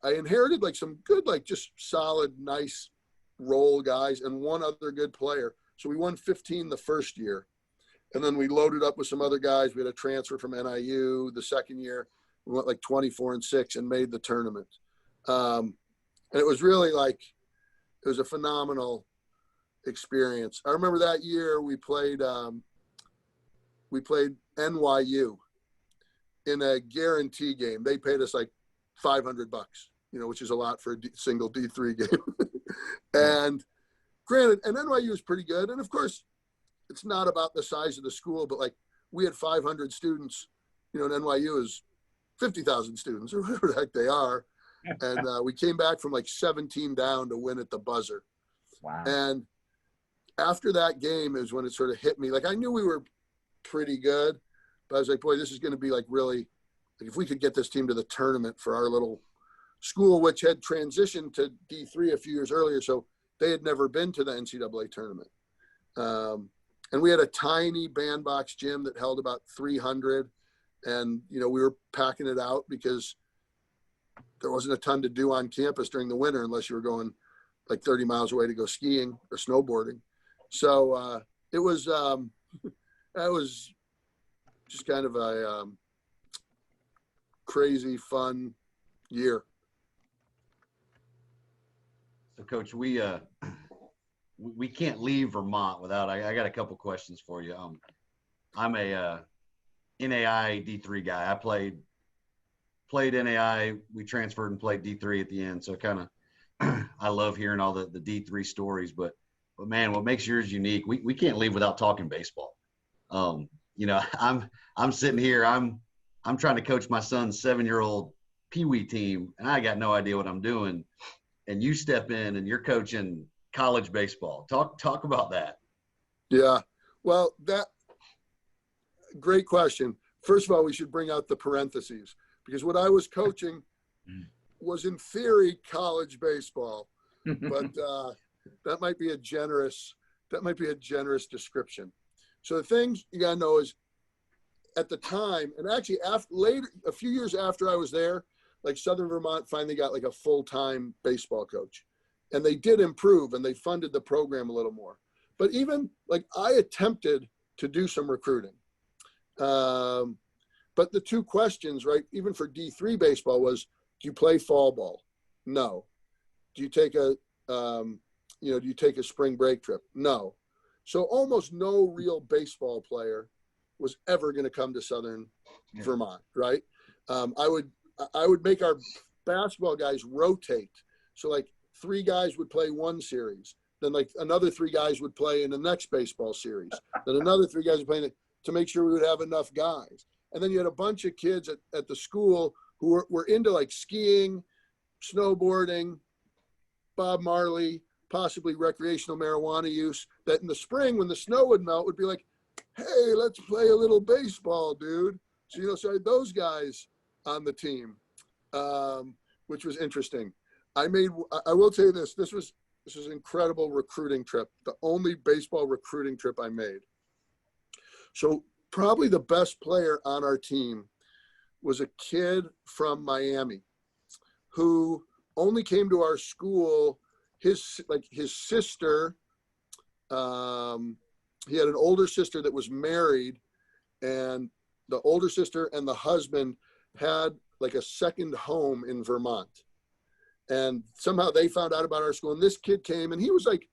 inherited like some good, like just solid, nice role guys and one other good player. So we won 15 the first year. And then we loaded up with some other guys. We had a transfer from NIU the second year. We went like 24-6 and made the tournament. And it was really like, it was a phenomenal experience. I remember that year we played NYU in a guarantee game. They paid us like $500, which is a lot for a single D3 game. And granted, and NYU is pretty good. And of course, it's not about the size of the school, but like we had 500 students, and NYU is 50,000 students or whatever the heck they are. And we came back from like 17 down to win at the buzzer. Wow. And after that game is when it sort of hit me. Like I knew we were pretty good, but I was like, boy, this is going to be like really, like if we could get this team to the tournament for our little school, which had transitioned to D3 a few years earlier. So they had never been to the NCAA tournament. And we had a tiny bandbox gym that held about 300. And, we were packing it out because there wasn't a ton to do on campus during the winter unless you were going like 30 miles away to go skiing or snowboarding. So it was, that was just kind of a crazy, fun year. So, Coach, we can't leave Vermont without. I got a couple questions for you. I'm a NAI D3 guy. I played NAI. We transferred and played D3 at the end. So, kind of I love hearing all the D3 stories, but man, what makes yours unique? We can't leave without talking baseball. You know, I'm sitting here, I'm trying to coach my son's 7-year-old Pee Wee team, and I got no idea what I'm doing. And you step in and you're coaching college baseball. Talk about that. Yeah. Well, great question. First of all, we should bring out the parentheses, because what I was coaching was in theory college baseball, but that might be a generous description. So the things you gotta know is, at the time, and actually later, a few years after I was there, like Southern Vermont finally got like a full-time baseball coach, and they did improve and they funded the program a little more. But even like I attempted to do some recruiting. But the two questions, right, even for D3 baseball was, do you play fall ball? No. Do you take do you take a spring break trip? No. So almost no real baseball player was ever going to come to Southern Vermont, right? I would make our basketball guys rotate. So like 3 guys would play one series, then like another 3 guys would play in the next baseball series, then another 3 guys would play to make sure we would have enough guys. And then you had a bunch of kids at the school who were into like skiing, snowboarding, Bob Marley, possibly recreational marijuana use, that in the spring when the snow would melt would be like, hey, let's play a little baseball, dude. So, so I had those guys on the team, which was interesting. I will tell you this was an incredible recruiting trip, the only baseball recruiting trip I made. So probably the best player on our team was a kid from Miami who only came to our school. His sister, he had an older sister that was married, and the older sister and the husband had like a second home in Vermont. And somehow they found out about our school, and this kid came, and he was like,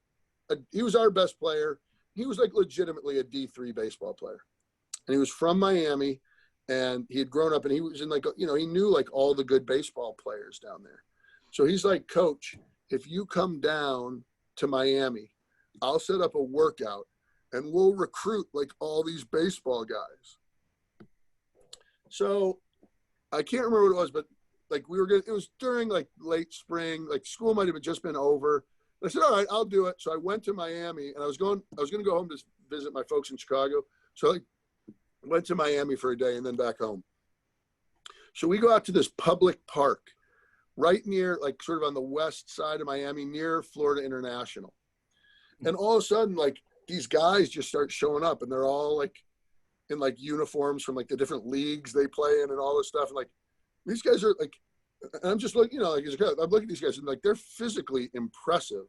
he was our best player. He was like legitimately a D3 baseball player. And he was from Miami, and he had grown up, and he was in like, he knew like all the good baseball players down there. So he's like, Coach, if you come down to Miami, I'll set up a workout and we'll recruit like all these baseball guys. So I can't remember what it was, but like it was during like late spring, like school might have just been over. I said, all right, I'll do it. So I went to Miami, and I was going to go home to visit my folks in Chicago. So I went to Miami for a day and then back home. So we go out to this public park right near, like sort of on the west side of Miami, near Florida International. And all of a sudden, like these guys just start showing up, and they're all like in like uniforms from like the different leagues they play in and all this stuff. And like, these guys are like, and I'm just looking, like I'm looking at these guys, and like, they're physically impressive.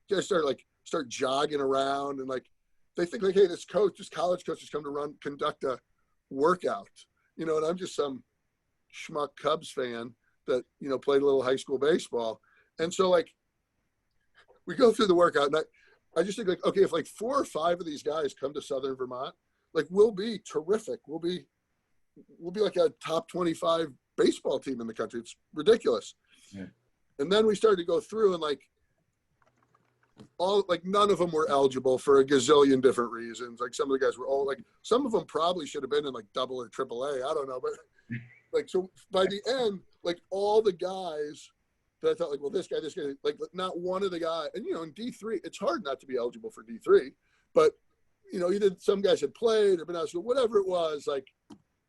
You guys start jogging around, and like, they think like, hey, this college coach has come to conduct a workout, and I'm just some schmuck Cubs fan that, played a little high school baseball. And so like, we go through the workout, and I just think like, okay, if like 4 or 5 of these guys come to Southern Vermont, like we'll be terrific. We'll be like a top 25 baseball team in the country. It's ridiculous. Yeah. And then we started to go through, and like none of them were eligible for a gazillion different reasons. Like some of the guys were all like, some of them probably should have been in like double or triple A. I don't know. But like, so by the end, like all the guys that I thought like, well, this guy, like not one of the guys, and in D3, it's hard not to be eligible for D3, but either some guys had played or been out of school, whatever it was, like,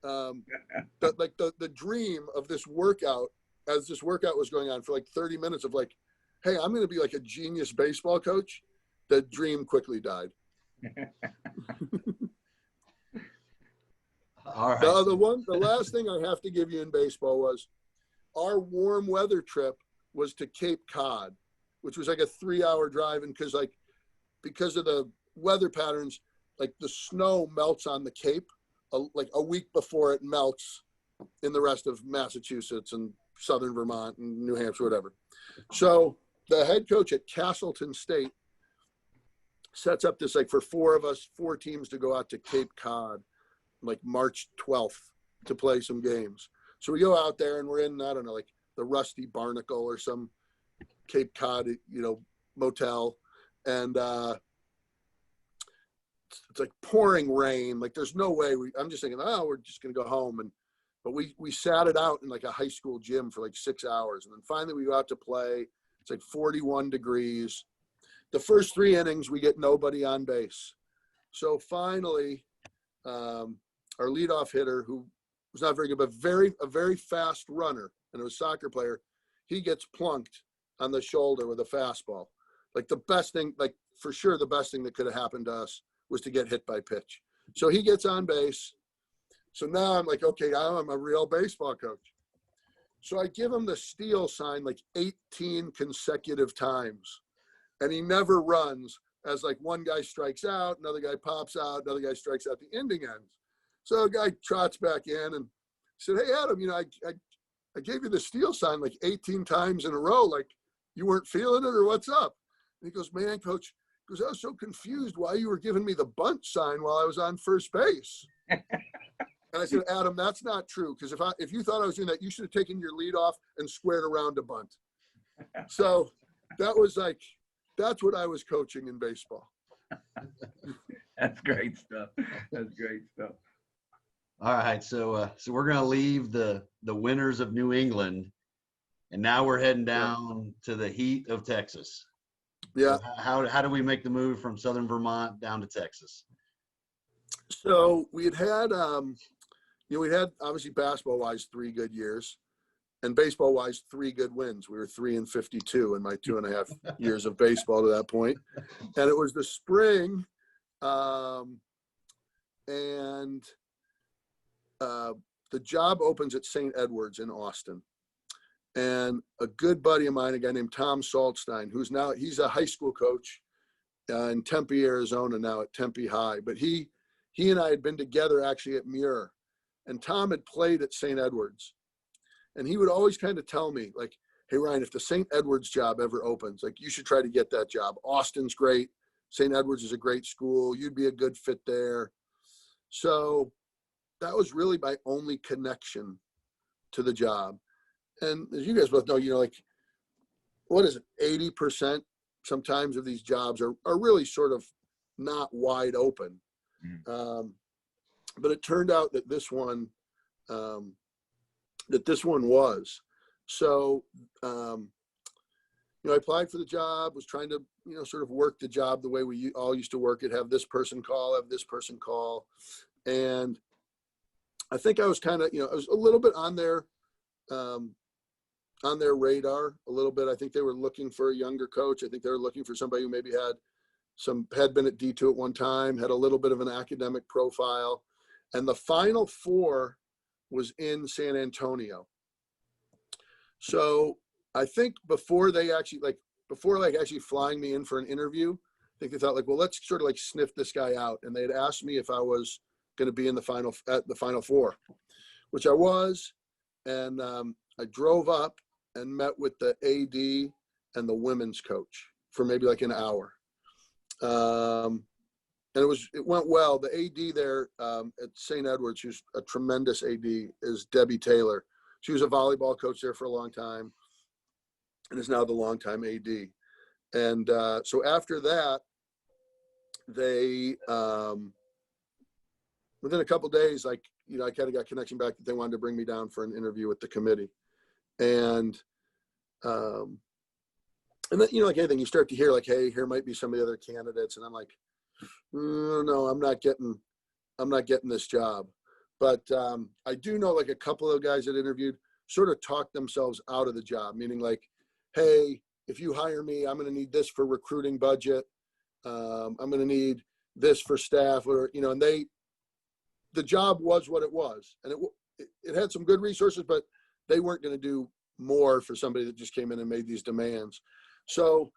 the dream of this workout, as this workout was going on for like 30 minutes of like, hey, I'm going to be like a genius baseball coach, the dream quickly died. All right. The last thing I have to give you in baseball was our warm weather trip was to Cape Cod, which was like a 3-hour drive. And because of the weather patterns, like the snow melts on the Cape like a week before it melts in the rest of Massachusetts and Southern Vermont and New Hampshire, whatever. So the head coach at Castleton State sets up this, like for 4 teams to go out to Cape Cod, like March 12th to play some games. So we go out there, and we're in, I don't know, like the Rusty Barnacle or some Cape Cod, motel. And it's like pouring rain. Like there's no way I'm just thinking, oh, we're just going to go home. But we sat it out in like a high school gym for like 6 hours. And then finally we go out to play. It's like 41 degrees. The first 3 innings, we get nobody on base. So finally, our leadoff hitter, who was not very good, but a very fast runner, and it was a soccer player, he gets plunked on the shoulder with a fastball. Like the best thing, like for sure the best thing that could have happened to us was to get hit by pitch. So he gets on base. So now I'm like, okay, now I'm a real baseball coach. So I give him the steal sign like 18 consecutive times. And he never runs, as like one guy strikes out, another guy pops out, another guy strikes out, the ending ends. So a guy trots back in and said, hey, Adam, I gave you the steal sign like 18 times in a row. Like you weren't feeling it or what's up? And he goes, man, coach, I was so confused why you were giving me the bunt sign while I was on first base. And I said, Adam, that's not true. Because if you thought I was doing that, you should have taken your lead off and squared around a bunt. So that's what I was coaching in baseball. That's great stuff. That's great stuff. All right, so we're gonna leave the winters of New England, and now we're heading down to the heat of Texas. Yeah. So how do we make the move from southern Vermont down to Texas? So we had obviously basketball wise 3 good years, and baseball wise 3 good wins. We were 3-52 in my 2.5 years of baseball to that point. And it was the spring, and the job opens at St. Edward's in Austin. And a good buddy of mine, a guy named Tom Saltstein, he's a high school coach in Tempe, Arizona now at Tempe High. But he and I had been together actually at Muir. And Tom had played at St. Edward's. And he would always kind of tell me, like, hey, Ryan, if the St. Edward's job ever opens, like, you should try to get that job. Austin's great. St. Edward's is a great school. You'd be a good fit there. So that was really my only connection to the job. And as you guys both know, like, what is it? 80% sometimes of these jobs are really sort of not wide open. Mm-hmm. But it turned out that this one was. So, I applied for the job, was trying to, sort of work the job the way we all used to work it, have this person call. And I think I was kind of, I was a little bit on their radar a little bit. I think they were looking for a younger coach. I think they were looking for somebody who maybe had been at D2 at one time, had a little bit of an academic profile. And the Final Four was in San Antonio. So I think before actually flying me in for an interview, I think they thought like, well, let's sort of like sniff this guy out. And they had asked me if I was going to be at the Final Four, which I was. And I drove up and met with the AD and the women's coach for maybe like an hour. And it went well. The AD there at St. Edward's, who's a tremendous AD, is Debbie Taylor. She was a volleyball coach there for a long time and is now the longtime AD. And so after that, they, within a couple of days, I kind of got connection back that they wanted to bring me down for an interview with the committee. And then, like anything, you start to hear like, hey, here might be some of the other candidates. And I'm like, no, I'm not getting this job. But I do know like a couple of guys that interviewed sort of talked themselves out of the job, meaning like, hey, if you hire me, I'm going to need this for recruiting budget. I'm going to need this for staff, or, and the job was what it was. And it had some good resources, but they weren't going to do more for somebody that just came in and made these demands. So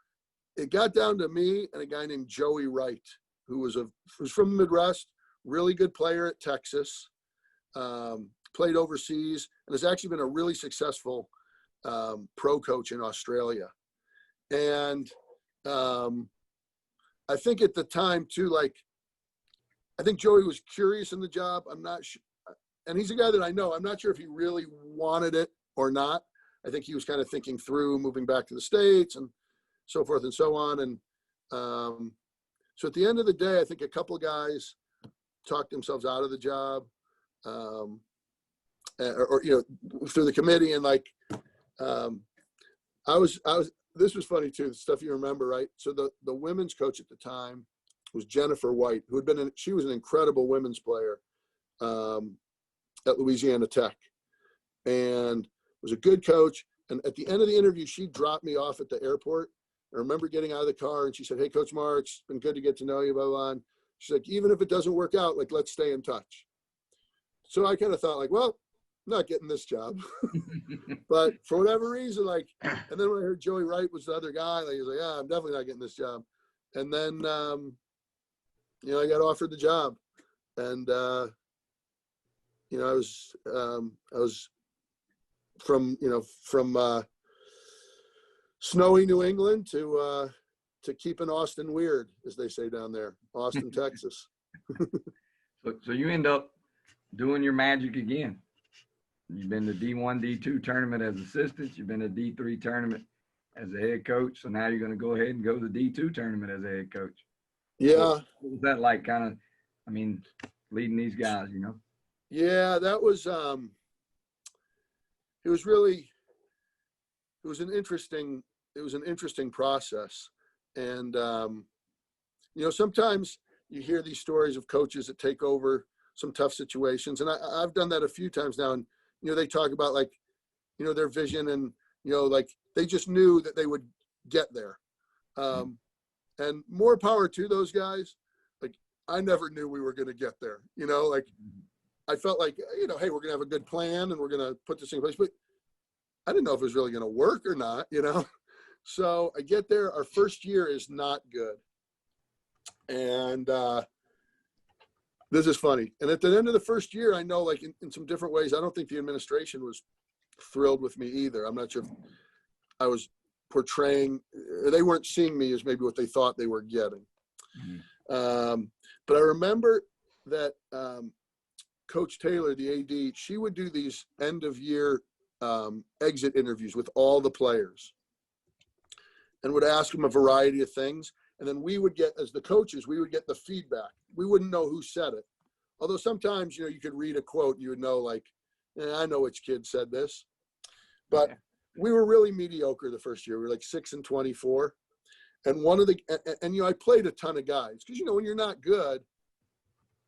it got down to me and a guy named Joey Wright, who was from the Midwest, really good player at Texas, played overseas, and has actually been a really successful pro coach in Australia. And I think at the time too, like, I think Joey was curious in the job. I'm not sure. And he's a guy that I know. I'm not sure if he really wanted it or not. I think he was kind of thinking through moving back to the States and so forth and so on. And so at the end of the day, I think a couple of guys talked themselves out of the job, or through the committee. And like, this was funny too, the stuff you remember, right? So the women's coach at the time was Jennifer White, who had she was an incredible women's player at Louisiana Tech, and was a good coach. And at the end of the interview, she dropped me off at the airport. I remember getting out of the car and she said, "Hey, Coach Marks, it's been good to get to know you, blah, blah, blah." And she's like, "Even if it doesn't work out, like, let's stay in touch." So I kind of thought like, well, I'm not getting this job. But for whatever reason, like, and then when I heard Joey Wright was the other guy, like, he was like, "Yeah, I'm definitely not getting this job." And then, I got offered the job, and, I was from snowy New England to keeping Austin weird, as they say down there, Austin, Texas. So you end up doing your magic again. You've been to D1, D2 tournament as assistants. You've been to D3 tournament as a head coach. So now you're going to go ahead and go to the D2 tournament as a head coach. Yeah. What was that like, kind of, leading these guys, Yeah, that was, it was an interesting process. And, sometimes you hear these stories of coaches that take over some tough situations. And I've done that a few times now. And, they talk about like, their vision and, like they just knew that they would get there. And more power to those guys. Like, I never knew we were going to get there, like I felt like, hey, we're going to have a good plan and we're going to put this in place, but I didn't know if it was really going to work or not, So I get there. Our first year is not good. And this is funny. And at the end of the first year, I know, like in some different ways, I don't think the administration was thrilled with me either. I'm not sure if I was portraying, they weren't seeing me as maybe what they thought they were getting. But I remember that Coach Taylor, the AD, she would do these end of year exit interviews with all the players and would ask them a variety of things. And then we would get, as the coaches, we would get the feedback. We wouldn't know who said it. Although sometimes, you could read a quote, you would know like, I know which kid said this. But we were really mediocre the first year. We were like 6-24. And I played a ton of guys because, when you're not good,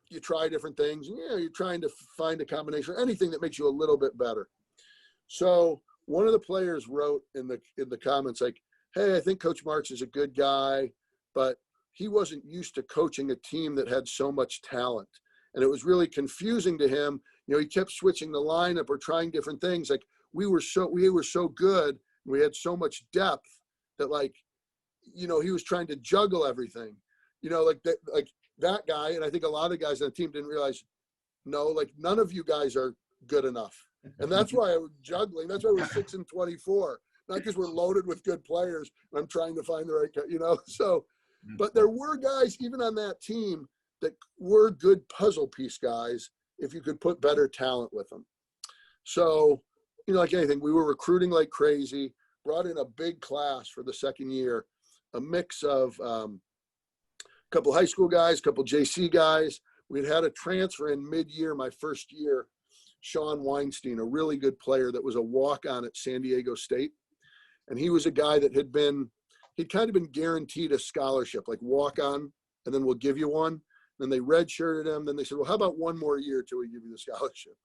you try different things. And, you're trying to find a combination or anything that makes you a little bit better. So one of the players wrote in the comments like, "Hey, I think Coach Marks is a good guy, but he wasn't used to coaching a team that had so much talent. And it was really confusing to him. He kept switching the lineup or trying different things. Like we were so good. And we had so much depth that like, he was trying to juggle everything, like that guy." And I think a lot of guys on the team didn't realize, no, like none of you guys are good enough. And that's why I was juggling. That's why we're 6-24. Not because we're loaded with good players. I'm trying to find the right, So, but there were guys even on that team that were good puzzle piece guys if you could put better talent with them. So, like anything, we were recruiting like crazy, brought in a big class for the second year, a mix of a couple high school guys, a couple JC guys. We'd had a transfer in mid-year, my first year, Sean Weinstein, a really good player that was a walk-on at San Diego State. And he was a guy that he'd kind of been guaranteed a scholarship, like walk on, and then we'll give you one. Then they redshirted him. Then they said, well, how about one more year till we give you the scholarship?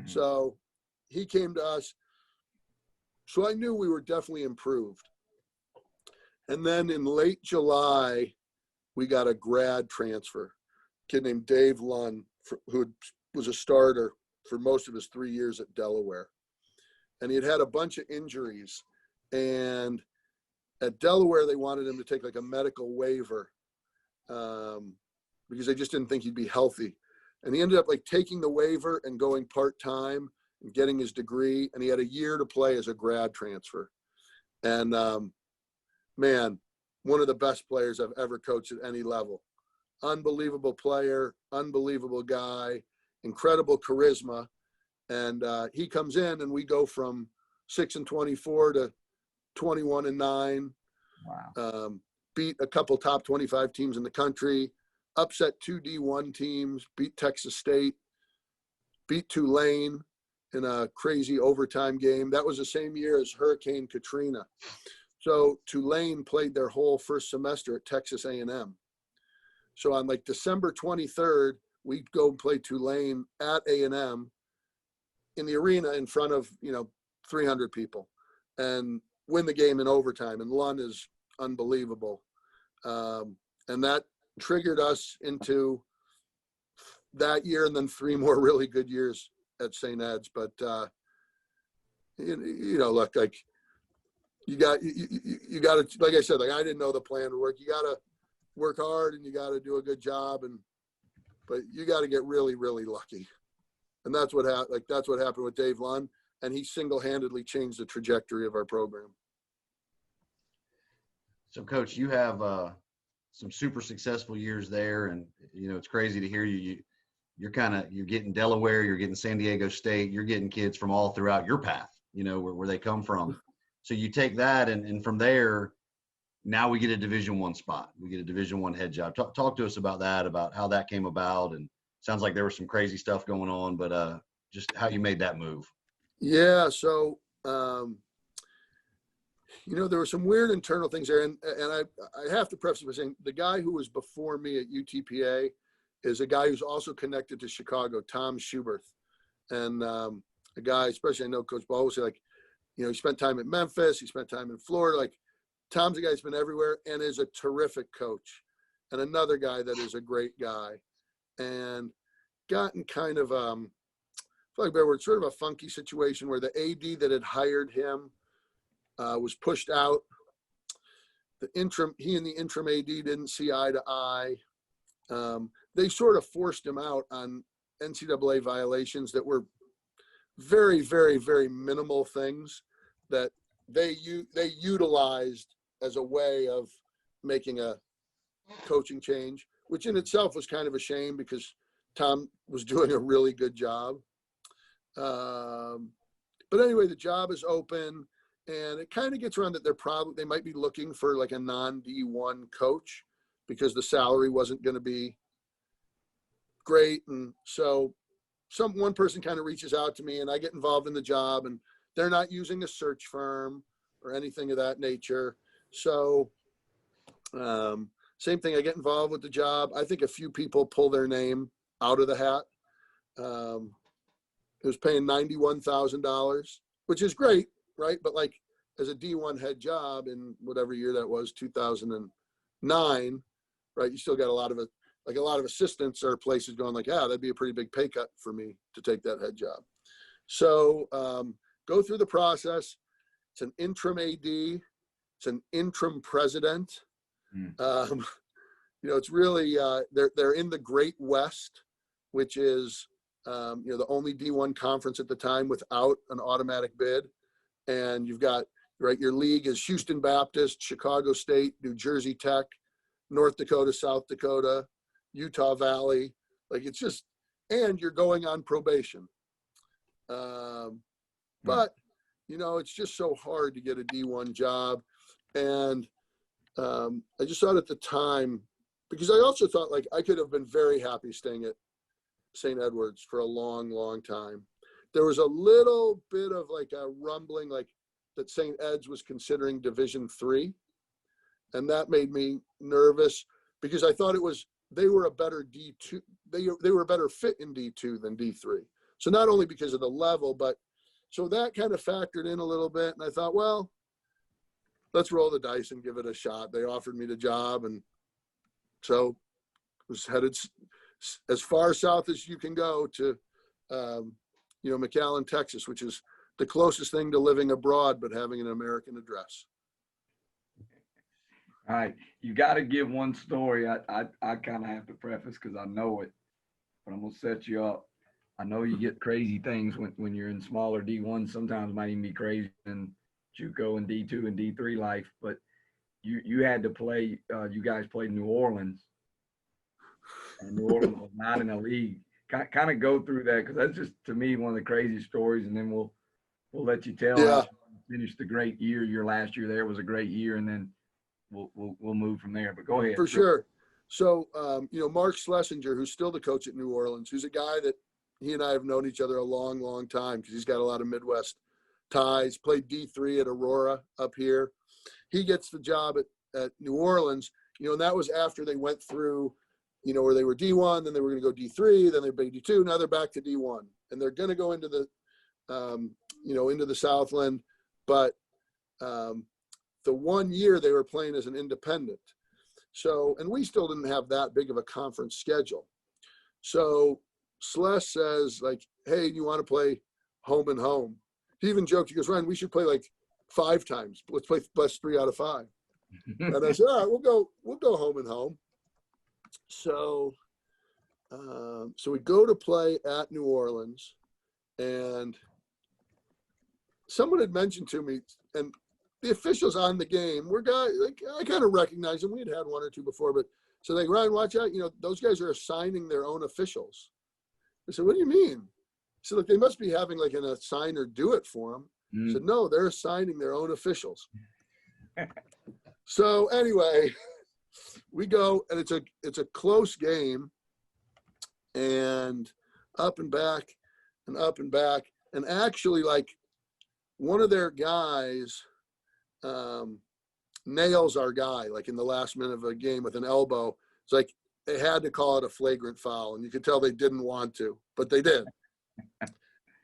So he came to us. So I knew we were definitely improved. And then in late July, we got a grad transfer, a kid named Dave Lunn, who was a starter for most of his 3 years at Delaware. And he had a bunch of injuries. And at Delaware, they wanted him to take like a medical waiver because they just didn't think he'd be healthy. And he ended up like taking the waiver and going part-time and getting his degree. And he had a year to play as a grad transfer. And man, one of the best players I've ever coached at any level. Unbelievable player, unbelievable guy, incredible charisma. And he comes in and we go from 6-24 to 21-9. Wow. Beat a couple top 25 teams in the country, upset 2 D1 teams, beat Texas State, beat Tulane in a crazy overtime game. That was the same year as Hurricane Katrina. So Tulane played their whole first semester at Texas A&M. So on like December 23rd, we'd go and play Tulane at A&M in the arena in front of, 300 people and win the game in overtime. And Lund is unbelievable. And that triggered us into that year and then 3 more really good years at St. Ed's. But, look, like you got to, like I said, like I didn't know the plan would work. You got to work hard and you got to do a good job. But you got to get really, really lucky. And that's what happened with Dave Lund. And he single-handedly changed the trajectory of our program. So, Coach, you have some super successful years there, and it's crazy to hear you. You're getting Delaware, you're getting San Diego State, you're getting kids from all throughout your path, where they come from. So you take that, and from there, now we get a Division I spot. We get a Division I head job. Talk to us about that, about how that came about, and sounds like there was some crazy stuff going on, but just how you made that move. Yeah, so there were some weird internal things there, and I have to preface by saying the guy who was before me at UTPA is a guy who's also connected to Chicago, Tom Schuberth, and a guy, especially I know Coach Ball would say, like, he spent time at Memphis, he spent time in Florida. Like, Tom's a guy who's been everywhere and is a terrific coach, and another guy that is a great guy, and gotten kind of I feel like there was sort of a funky situation where the AD that had hired him was pushed out. He and the interim AD didn't see eye to eye. They sort of forced him out on NCAA violations that were very, very, very minimal things that they utilized as a way of making a coaching change, which in itself was kind of a shame because Tom was doing a really good job. But anyway, the job is open, and it kind of gets around that they might be looking for like a non-D1 coach because the salary wasn't going to be great. And so one person kind of reaches out to me, and I get involved in the job, and they're not using a search firm or anything of that nature. So same thing, I get involved with the job. I think a few people pull their name out of the hat. It was paying $91,000, which is great, right? But like as a D1 head job in whatever year that was, 2009, right? You still got a lot of assistants or places going like, that'd be a pretty big pay cut for me to take that head job. So go through the process. It's an interim AD. It's an interim president. It's really, they're in the Great West, which is, the only D1 conference at the time without an automatic bid. And you've got, right, your league is Houston Baptist, Chicago State, New Jersey Tech, North Dakota, South Dakota, Utah Valley. Like, it's just, and you're going on probation. But, it's just so hard to get a D1 job. And I just thought at the time, because I also thought like I could have been very happy staying at St. Edward's for a long, long time. There was a little bit of like a rumbling like that St. Ed's was considering Division III. And that made me nervous because I thought they were a better D2. They were a better fit in D2 than D3. So not only because of the level, but so that kind of factored in a little bit. And I thought, well, let's roll the dice and give it a shot. They offered me the job. And so I was headed as far south as you can go to, McAllen, Texas, which is the closest thing to living abroad, but having an American address. All right. You got to give one story. I kind of have to preface because I know it, but I'm going to set you up. I know you get crazy things when you're in smaller D1. Sometimes it might even be crazy in JUCO and D2 and D3 life, but you had to play, you guys played New Orleans, and New Orleans was not in a league. Kind of go through that because that's just, to me, one of the craziest stories, and then we'll let you tell finish the great year. Your last year there was a great year, and then we'll move from there. But go ahead. For sure. So, Mark Schlesinger, who's still the coach at New Orleans, who's a guy that he and I have known each other a long, long time because he's got a lot of Midwest ties, played D3 at Aurora up here. He gets the job at New Orleans, and that was after they went through, where they were D1, then they were going to go D3, then they're D2, now they're back to D1. And they're going to go into the, into the Southland. But the 1 year they were playing as an independent. So, and we still didn't have that big of a conference schedule. So Slesh says, like, hey, do you want to play home and home? He even joked, he goes, Ryan, we should play like 5 times. Let's play best 3 out of 5. And I said, all right, we'll go home and home. So, so we go to play at New Orleans, and someone had mentioned to me, and the officials on the game were guys, like, I kind of recognize them. We had 1 or 2 before, but so like, Ryan, watch out. Those guys are assigning their own officials. I said, what do you mean? So like, they must be having like an assigner do it for them. I said, no, they're assigning their own officials. So anyway, we go, and it's a close game, and up and back and up and back. And actually, like, one of their guys nails our guy, like in the last minute of a game with an elbow. It's like they had to call it a flagrant foul, and you could tell they didn't want to, but they did.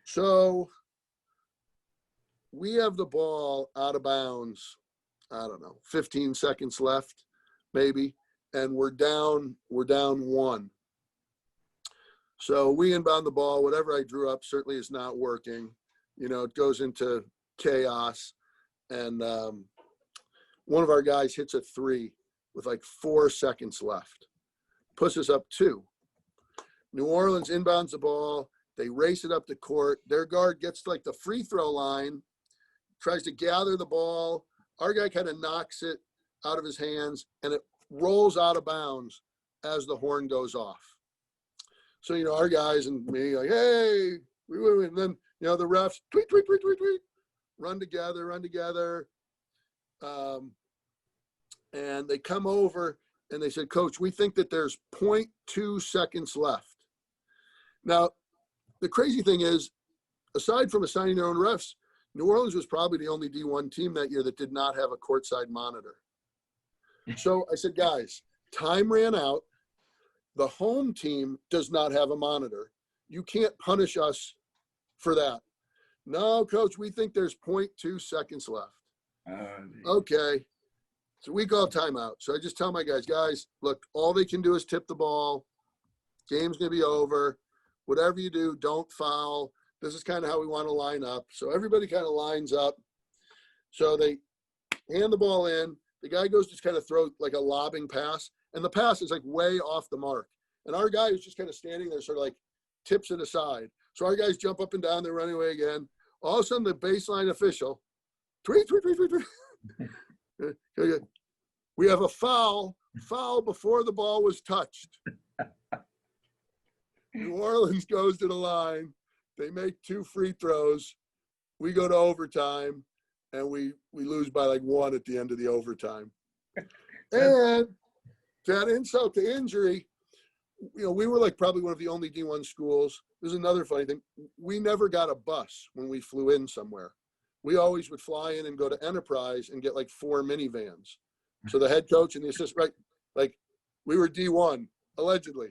So we have the ball out of bounds, I don't know, 15 seconds left, maybe, and we're down 1. So we inbound the ball. Whatever I drew up certainly is not working. It goes into chaos. And one of our guys hits a 3 with like 4 seconds left, puts us up 2. New Orleans inbounds the ball. They race it up the court. Their guard gets to like the free throw line, tries to gather the ball. Our guy kind of knocks it out of his hands, and it rolls out of bounds as the horn goes off. So, our guys and me, like, hey, we win. And then, the refs, tweet, tweet, tweet, tweet, tweet, run together. And they come over and they said, Coach, we think that there's 0.2 seconds left. Now, the crazy thing is, aside from assigning their own refs, New Orleans was probably the only D1 team that year that did not have a courtside monitor. So I said, guys, time ran out. The home team does not have a monitor. You can't punish us for that. No, Coach, we think there's 0.2 seconds left. Okay. So we call timeout. So I just tell my guys, look, all they can do is tip the ball. Game's going to be over. Whatever you do, don't foul. This is kind of how we want to line up. So everybody kind of lines up. So they hand the ball in. The guy goes to kind of throw like a lobbing pass, and the pass is like way off the mark. And our guy is just kind of standing there, sort of like tips it aside. So our guys jump up and down. They're running away again. All of a sudden, the baseline official, tweet. We have a foul before the ball was touched. New Orleans goes to the line. They make 2 free throws. We go to overtime, and we lose by like 1 at the end of the overtime. And to add insult to injury, we were like probably one of the only D1 schools. There's another funny thing. We never got a bus when we flew in somewhere. We always would fly in and go to Enterprise and get like 4 minivans. So the head coach and the assistant, right? Like, we were D1, allegedly.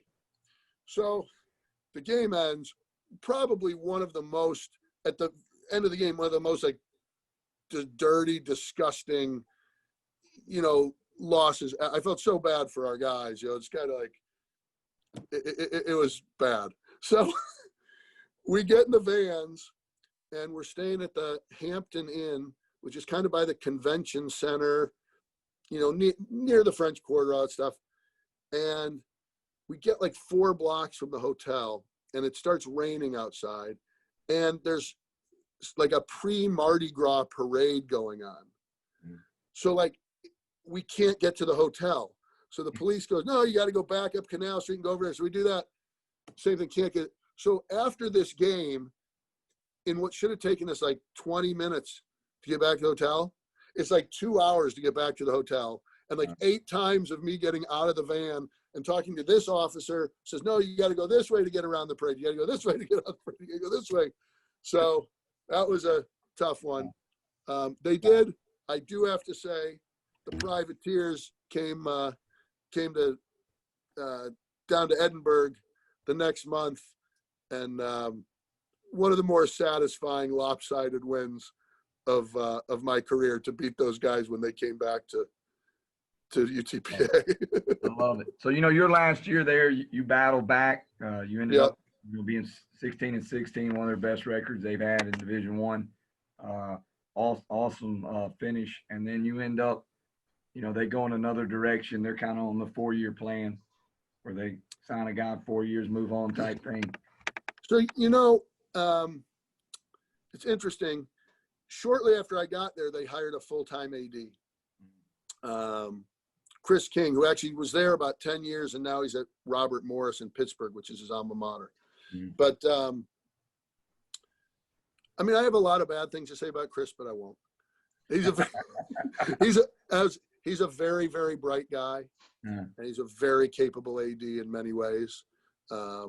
So the game ends. Probably one of the most, at the end of the game, one of the most like dirty, disgusting, losses. I felt so bad for our guys. It's kind of like, it was bad. So we get in the vans, and we're staying at the Hampton Inn, which is kind of by the convention center, near the French Quarter, all that stuff. And we get like 4 blocks from the hotel, and it starts raining outside, and there's like a pre-Mardi Gras parade going on. So like, we can't get to the hotel. So the police goes, no, you got to go back up Canal Street and go over there. So we do that. Same thing, can't get. So after this game, in what should have taken us like 20 minutes to get back to the hotel. It's like 2 hours to get back to the hotel. And like 8 times of me getting out of the van and talking to this officer says, no, you got to go this way to get around the parade. You got to go this way to get out the parade. You got to go this way. So that was a tough one. They did, I do have to say, the privateers came to down to Edinburgh the next month, and one of the more satisfying lopsided wins of my career, to beat those guys when they came back to UTPA. I love it. So, your last year there, you battled back. You ended up being 16-16, one of their best records they've had in Division One. Awesome finish. And then you end up, they go in another direction. They're kind of on the 4-year plan where they sign a guy 4 years, move on type thing. So, it's interesting. Shortly after I got there, they hired a full-time AD. Chris King, who actually was there about 10 years, and now he's at Robert Morris in Pittsburgh, which is his alma mater. But, I have a lot of bad things to say about Chris, but I won't. He's a very, very bright guy, and he's a very capable AD in many ways. I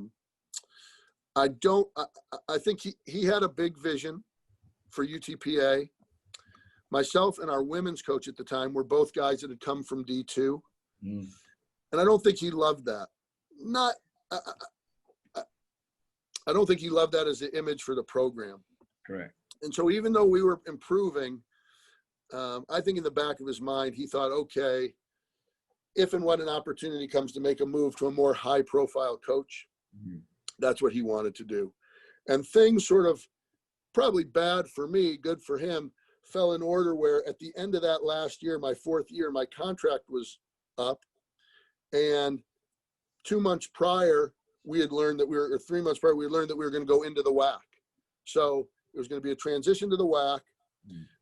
think he had a big vision for UTPA. Myself and our women's coach at the time were both guys that had come from D2. And I don't think he loved that. I don't think he loved that as the image for the program. Correct. And so even though we were improving, I think in the back of his mind, he thought, okay, if and when an opportunity comes to make a move to a more high profile coach, that's what he wanted to do. And things sort of, probably bad for me, good for him, fell in order where at the end of that last year, my 4th year, my contract was up. And 2 months prior, we had learned that or 3 months prior, we had learned that we were going to go into the WAC. So it was going to be a transition to the WAC.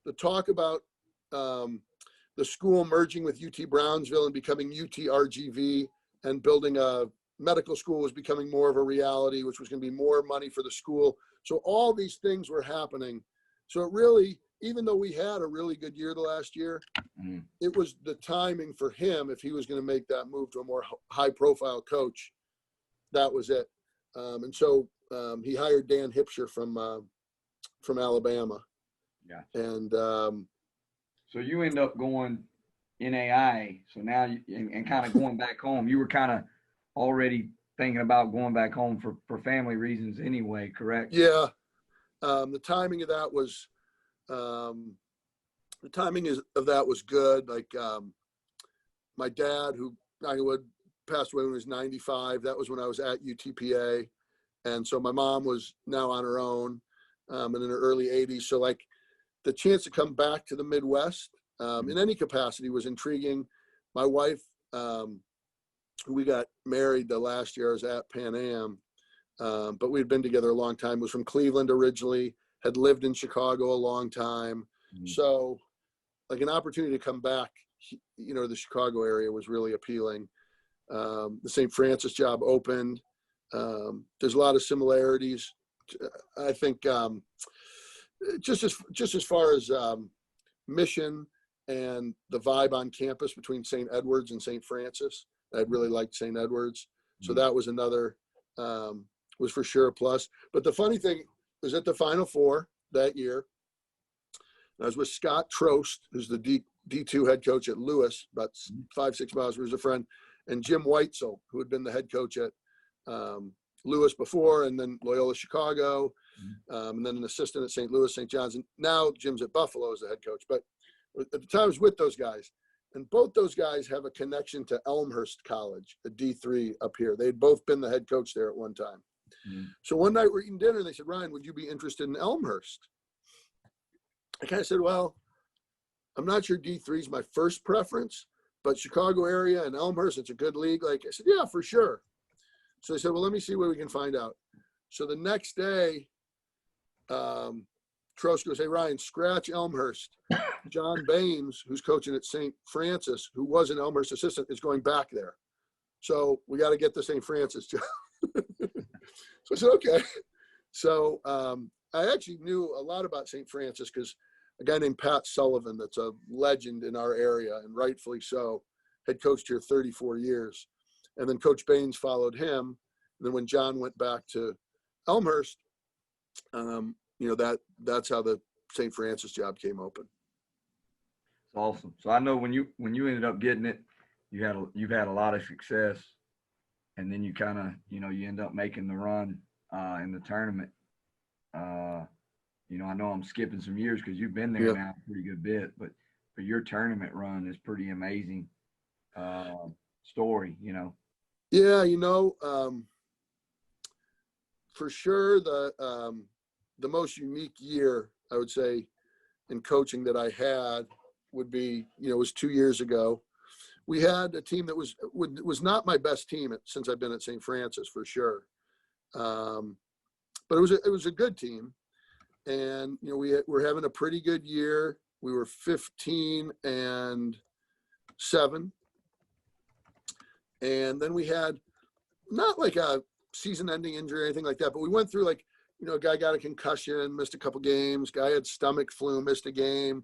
The talk about the school merging with UT Brownsville and becoming UTRGV and building a medical school was becoming more of a reality, which was going to be more money for the school. So all these things were happening. So it really, even though we had a really good year the last year, it was the timing for him, if he was going to make that move to a more high profile coach, that was it. And so he hired Dan Hipsher from Alabama. Yeah. And so you end up going NAI. So now and kind of going back home, you were kind of already thinking about going back home for family reasons anyway, correct? Yeah. The timing of that was, good. Like, my dad, who passed away when he was 95, that was when I was at UTPA. And so my mom was now on her own, and in her early 80s. So like the chance to come back to the Midwest, in any capacity was intriguing. My wife, we got married the last year I was at Pan Am, but we'd been together a long time, was from Cleveland originally, had lived in Chicago a long time. So like an opportunity to come back, the Chicago area was really appealing. The St. Francis job opened. There's a lot of similarities. I think just as far as mission and the vibe on campus between St. Edward's and St. Francis, I really liked St. Edward's. So that was another, was for sure a plus. But the funny thing was at the Final Four that year, I was with Scott Trost, who's the D2 head coach at Lewis, about 5-6 miles from, he was a friend, and Jim Weitzel, who had been the head coach at Lewis before, and then Loyola Chicago, and then an assistant at St. Louis, St. John's. And now Jim's at Buffalo as the head coach. But at the time I was with those guys, and both those guys have a connection to Elmhurst College, a D3 up here. They'd both been the head coach there at one time. So one night we're eating dinner, and they said, Ryan, would you be interested in Elmhurst? I kind of said, well, I'm not sure D3 is my first preference, but Chicago area and Elmhurst, it's a good league. Like I said, yeah, for sure. So I said, well, let me see what we can find out. So the next day, Trost goes, hey, Ryan, scratch Elmhurst. John Baines, who's coaching at St. Francis, who was an Elmhurst assistant, is going back there. So we got to get the St. Francis job. So I said, okay. So I actually knew a lot about St. Francis because a guy named Pat Sullivan that's a legend in our area, and rightfully so, had coached here 34 years. And then Coach Baines followed him. And then when John went back to Elmhurst, that's how the St. Francis job came open. It's awesome. So I know when you ended up getting it, you've had a lot of success, and then you kind of, you end up making the run in the tournament. I know I'm skipping some years because you've been there now a pretty good bit, but for your tournament run is pretty amazing story, Yeah, for sure the most unique year, I would say, in coaching that I had would be, was 2 years ago. We had a team that was not my best team since I've been at St. Francis, for sure. But it was a good team. And, we're having a pretty good year. We were 15-7. And then we had not like a season-ending injury or anything like that, but we went through like, a guy got a concussion, missed a couple games. Guy had stomach flu, missed a game.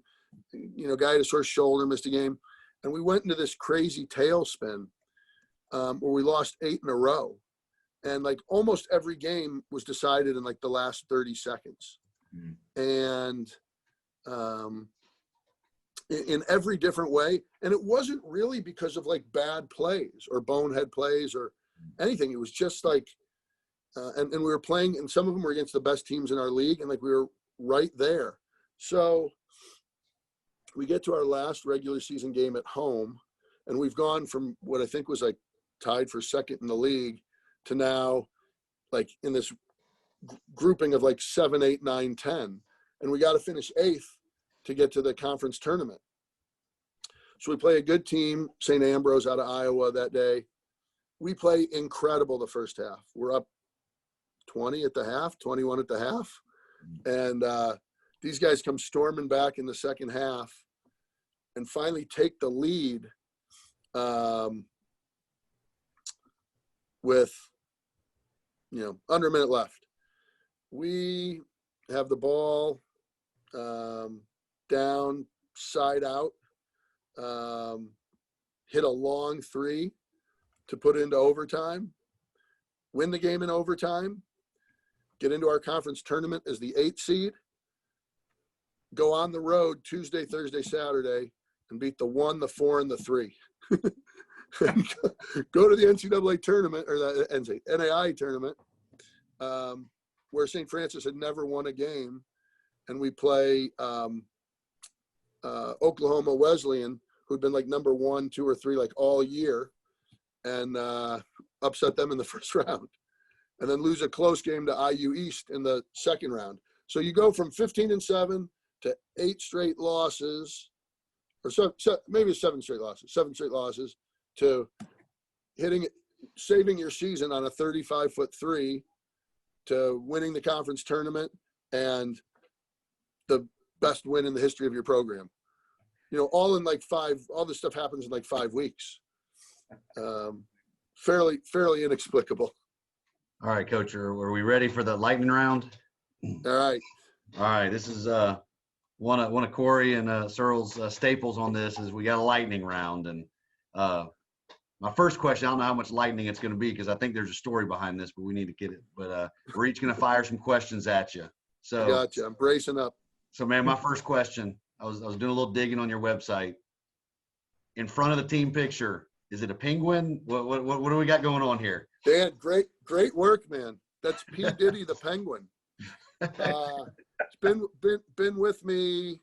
Guy had a sore shoulder, missed a game. And we went into this crazy tailspin where we lost 8 in a row. And like almost every game was decided in like the last 30 seconds. And in every different way. And it wasn't really because of like bad plays or bonehead plays or anything. It was just like, and we were playing, and some of them were against the best teams in our league, and like we were right there. So we get to our last regular season game at home, and we've gone from what I think was like tied for second in the league to now like in this grouping of like 7, 8, 9, 10. And we got to finish 8th to get to the conference tournament. So we play a good team, St. Ambrose out of Iowa that day. We play incredible the first half. We're up 20 at the half, 21 at the half. And these guys come storming back in the second half and finally take the lead with, under a minute left. We have the ball down, side out, hit a long 3 to put into overtime, win the game in overtime, get into our conference tournament as the 8th seed, go on the road Tuesday, Thursday, Saturday, and beat the 1, the 4, and the 3. Go to the NCAA tournament, or the NAI tournament, where St. Francis had never won a game, and we play Oklahoma Wesleyan, who'd been like number 1, 2, or 3 like all year, and upset them in the first round, and then lose a close game to IU East in the second round. So you go from 15-7 to 8 straight losses, or maybe 7 straight losses, to saving your season on a 35-foot 3, to winning the conference tournament and the best win in the history of your program. All in like all this stuff happens in like 5 weeks. Fairly inexplicable. All right, Coach, are we ready for the lightning round? All right. This is one of Corey and Searle's staples on this is we got a lightning round. And my first question, I don't know how much lightning it's going to be because I think there's a story behind this, but we need to get it. But we're each going to fire some questions at you. So Gotcha. I'm bracing up. So, man, my first question, I was doing a little digging on your website. In front of the team picture, is it a penguin? What do we got going on here? Dan, great work, man. That's P. Diddy the Penguin. It's been with me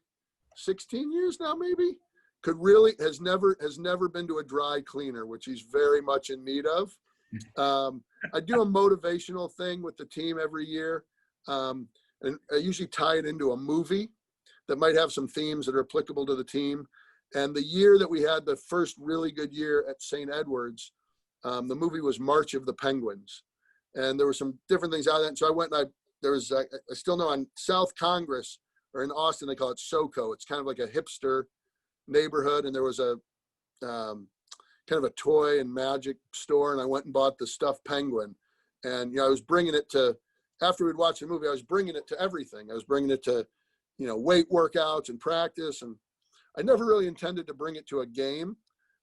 16 years now, maybe. Has never been to a dry cleaner, which he's very much in need of. I do a motivational thing with the team every year, and I usually tie it into a movie that might have some themes that are applicable to the team. And the year that we had the first really good year at St. Edward's, the movie was March of the Penguins, and there were some different things out of that. So I went and I still know on South Congress, or in Austin they call it SoCo. It's kind of like a hipster neighborhood, and there was a kind of a toy and magic store, and I went and bought the stuffed penguin. And I was bringing it to, after we'd watched the movie, I was bringing it to everything. I was bringing it to weight workouts and practice. And I never really intended to bring it to a game,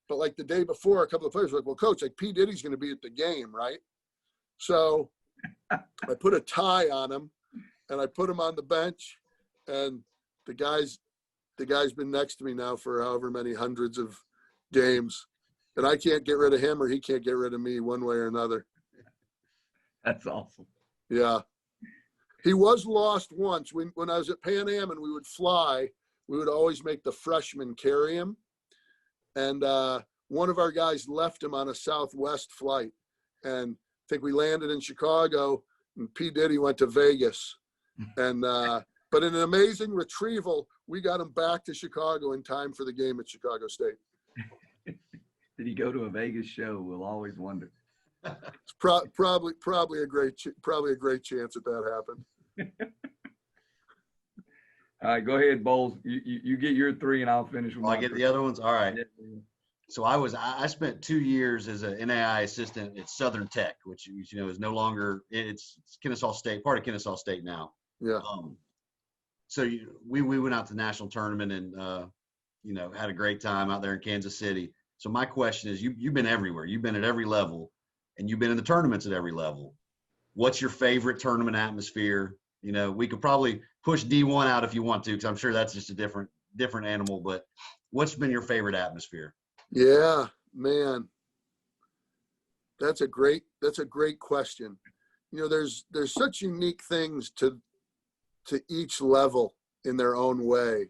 but like the day before, a couple of players were like, well, coach, like P. Diddy's going to be at the game, right? So I put a tie on him and I put him on the bench, and the guy's been next to me now for however many hundreds of games, and I can't get rid of him or he can't get rid of me one way or another. That's awesome. Yeah. He was lost once when I was at Pan Am and we would fly, we would always make the freshmen carry him. And one of our guys left him on a Southwest flight. And I think we landed in Chicago and P. Diddy went to Vegas. And, but in an amazing retrieval, we got him back to Chicago in time for the game at Chicago State. Did he go to a Vegas show? We'll always wonder. It's probably a great chance that happened. All right, go ahead, Bowles. You get your three, and I'll finish with Oh, I my get three. the other ones. All right. So I spent 2 years as an NAI assistant at Southern Tech, which is no longer, it's Kennesaw State, part of Kennesaw State now. Yeah. So we went out to the national tournament and had a great time out there in Kansas City. So my question is, you've been everywhere. You've been at every level, and you've been in the tournaments at every level. What's your favorite tournament atmosphere? We could probably push D1 out if you want to, because I'm sure that's just a different animal. But what's been your favorite atmosphere? Yeah, man, that's a great question. There's such unique things to each level in their own way.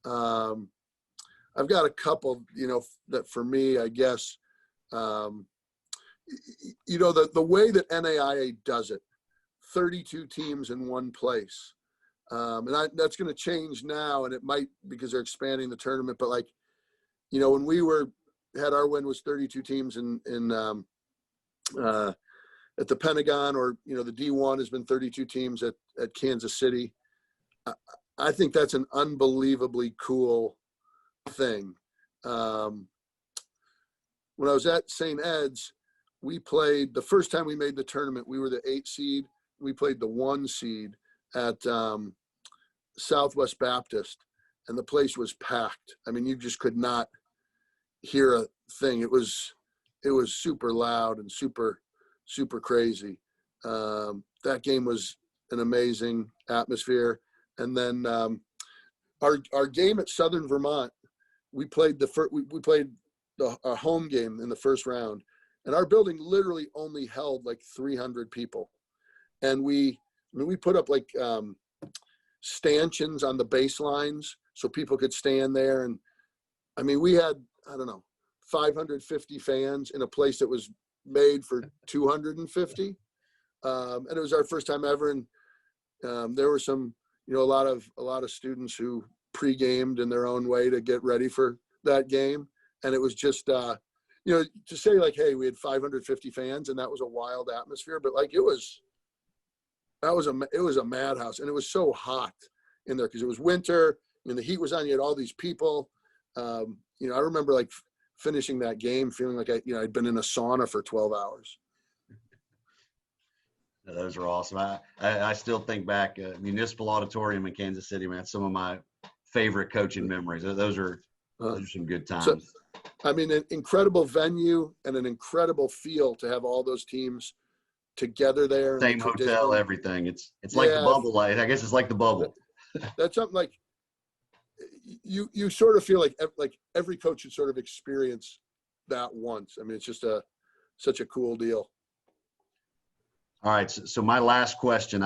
I've got a couple, that for me, I guess, the way that NAIA does it, 32 teams in one place. And that's going to change now, and it might because they're expanding the tournament. But when we had our win was 32 teams in at the Pentagon, or the D1 has been 32 teams at Kansas City. I think that's an unbelievably cool thing. When I was at St. Ed's, we played the first time we made the tournament. We were the 8 seed. We played the 1 seed at Southwest Baptist, and the place was packed. I mean, you just could not hear a thing. It was super loud and super crazy. That game was an amazing atmosphere. And then our game at Southern Vermont, we played our home game in the first round, and our building literally only held like 300 people. And we put up like stanchions on the baselines so people could stand there. And I mean, we had, 550 fans in a place that was made for 250. And it was our first time ever. And there were some, a lot of students who pre-gamed in their own way to get ready for that game. And it was just, to say like, hey, we had 550 fans and that was a wild atmosphere, but like, it was a madhouse, and it was so hot in there because it was winter and the heat was on. You had all these people. I remember like finishing that game feeling like I'd been in a sauna for 12 hours. Those are awesome. I still think back Municipal Auditorium in Kansas City, man. Some of my favorite coaching memories. Those are some good times. So, I mean, an incredible venue and an incredible feel to have all those teams together there. Same hotel, everything. It's like the bubble. I guess it's like the bubble. That's something like you sort of feel like every coach should sort of experience that once. I mean, it's just such a cool deal. All right. So my last question,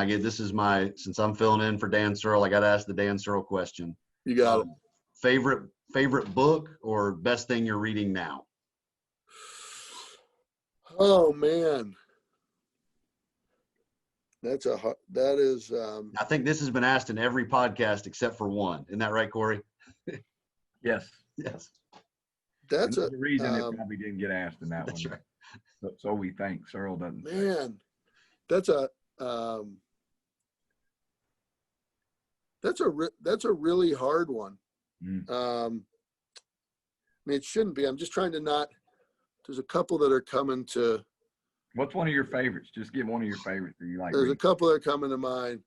since I'm filling in for Dan Searle, I got to ask the Dan Searle question. You got it. Favorite book or best thing you're reading now? Oh man. That is. I think this has been asked in every podcast except for one. Isn't that right, Corey? Yes. Yes. That's the reason it probably didn't get asked in that that's one. Right. So we think Searle doesn't. Man, that's a really hard one. I mean, it shouldn't be. I'm just trying to not. There's a couple that are coming to. What's one of your favorites? Just give one of your favorites that you like. There's reading. a couple that are coming to mind.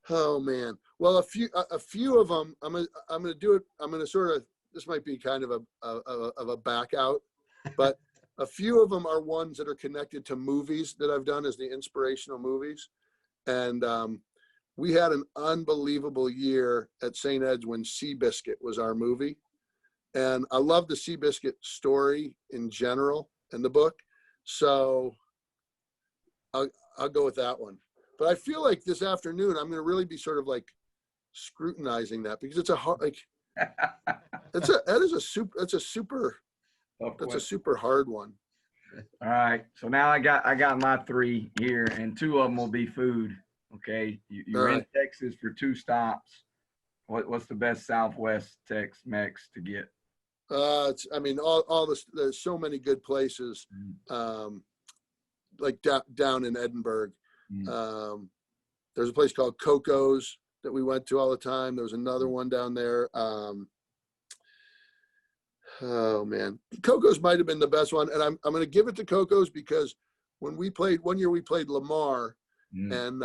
Oh man. Well, a few of them. I'm gonna do it. I'm gonna sort of. This might be kind of a back out, but a few of them are ones that are connected to movies that I've done as the inspirational movies, and we had an unbelievable year at St. Ed's when Seabiscuit was our movie, and I love the Seabiscuit story in general in the book, so I'll go with that one. But I feel like this afternoon I'm going to really be sort of like scrutinizing that, because it's a hard, like that's a super hard one. All right. So now I got my three here, and two of them will be food. Okay. You're in Texas for 2 stops. What's the best Southwest Tex-Mex to get? I mean, all this, there's so many good places, like down in Edinburgh. There's a place called Coco's that we went to all the time. There was another one down there. Oh man, Coco's might have been the best one, and I'm going to give it to Coco's because when we played one year, we played Lamar, and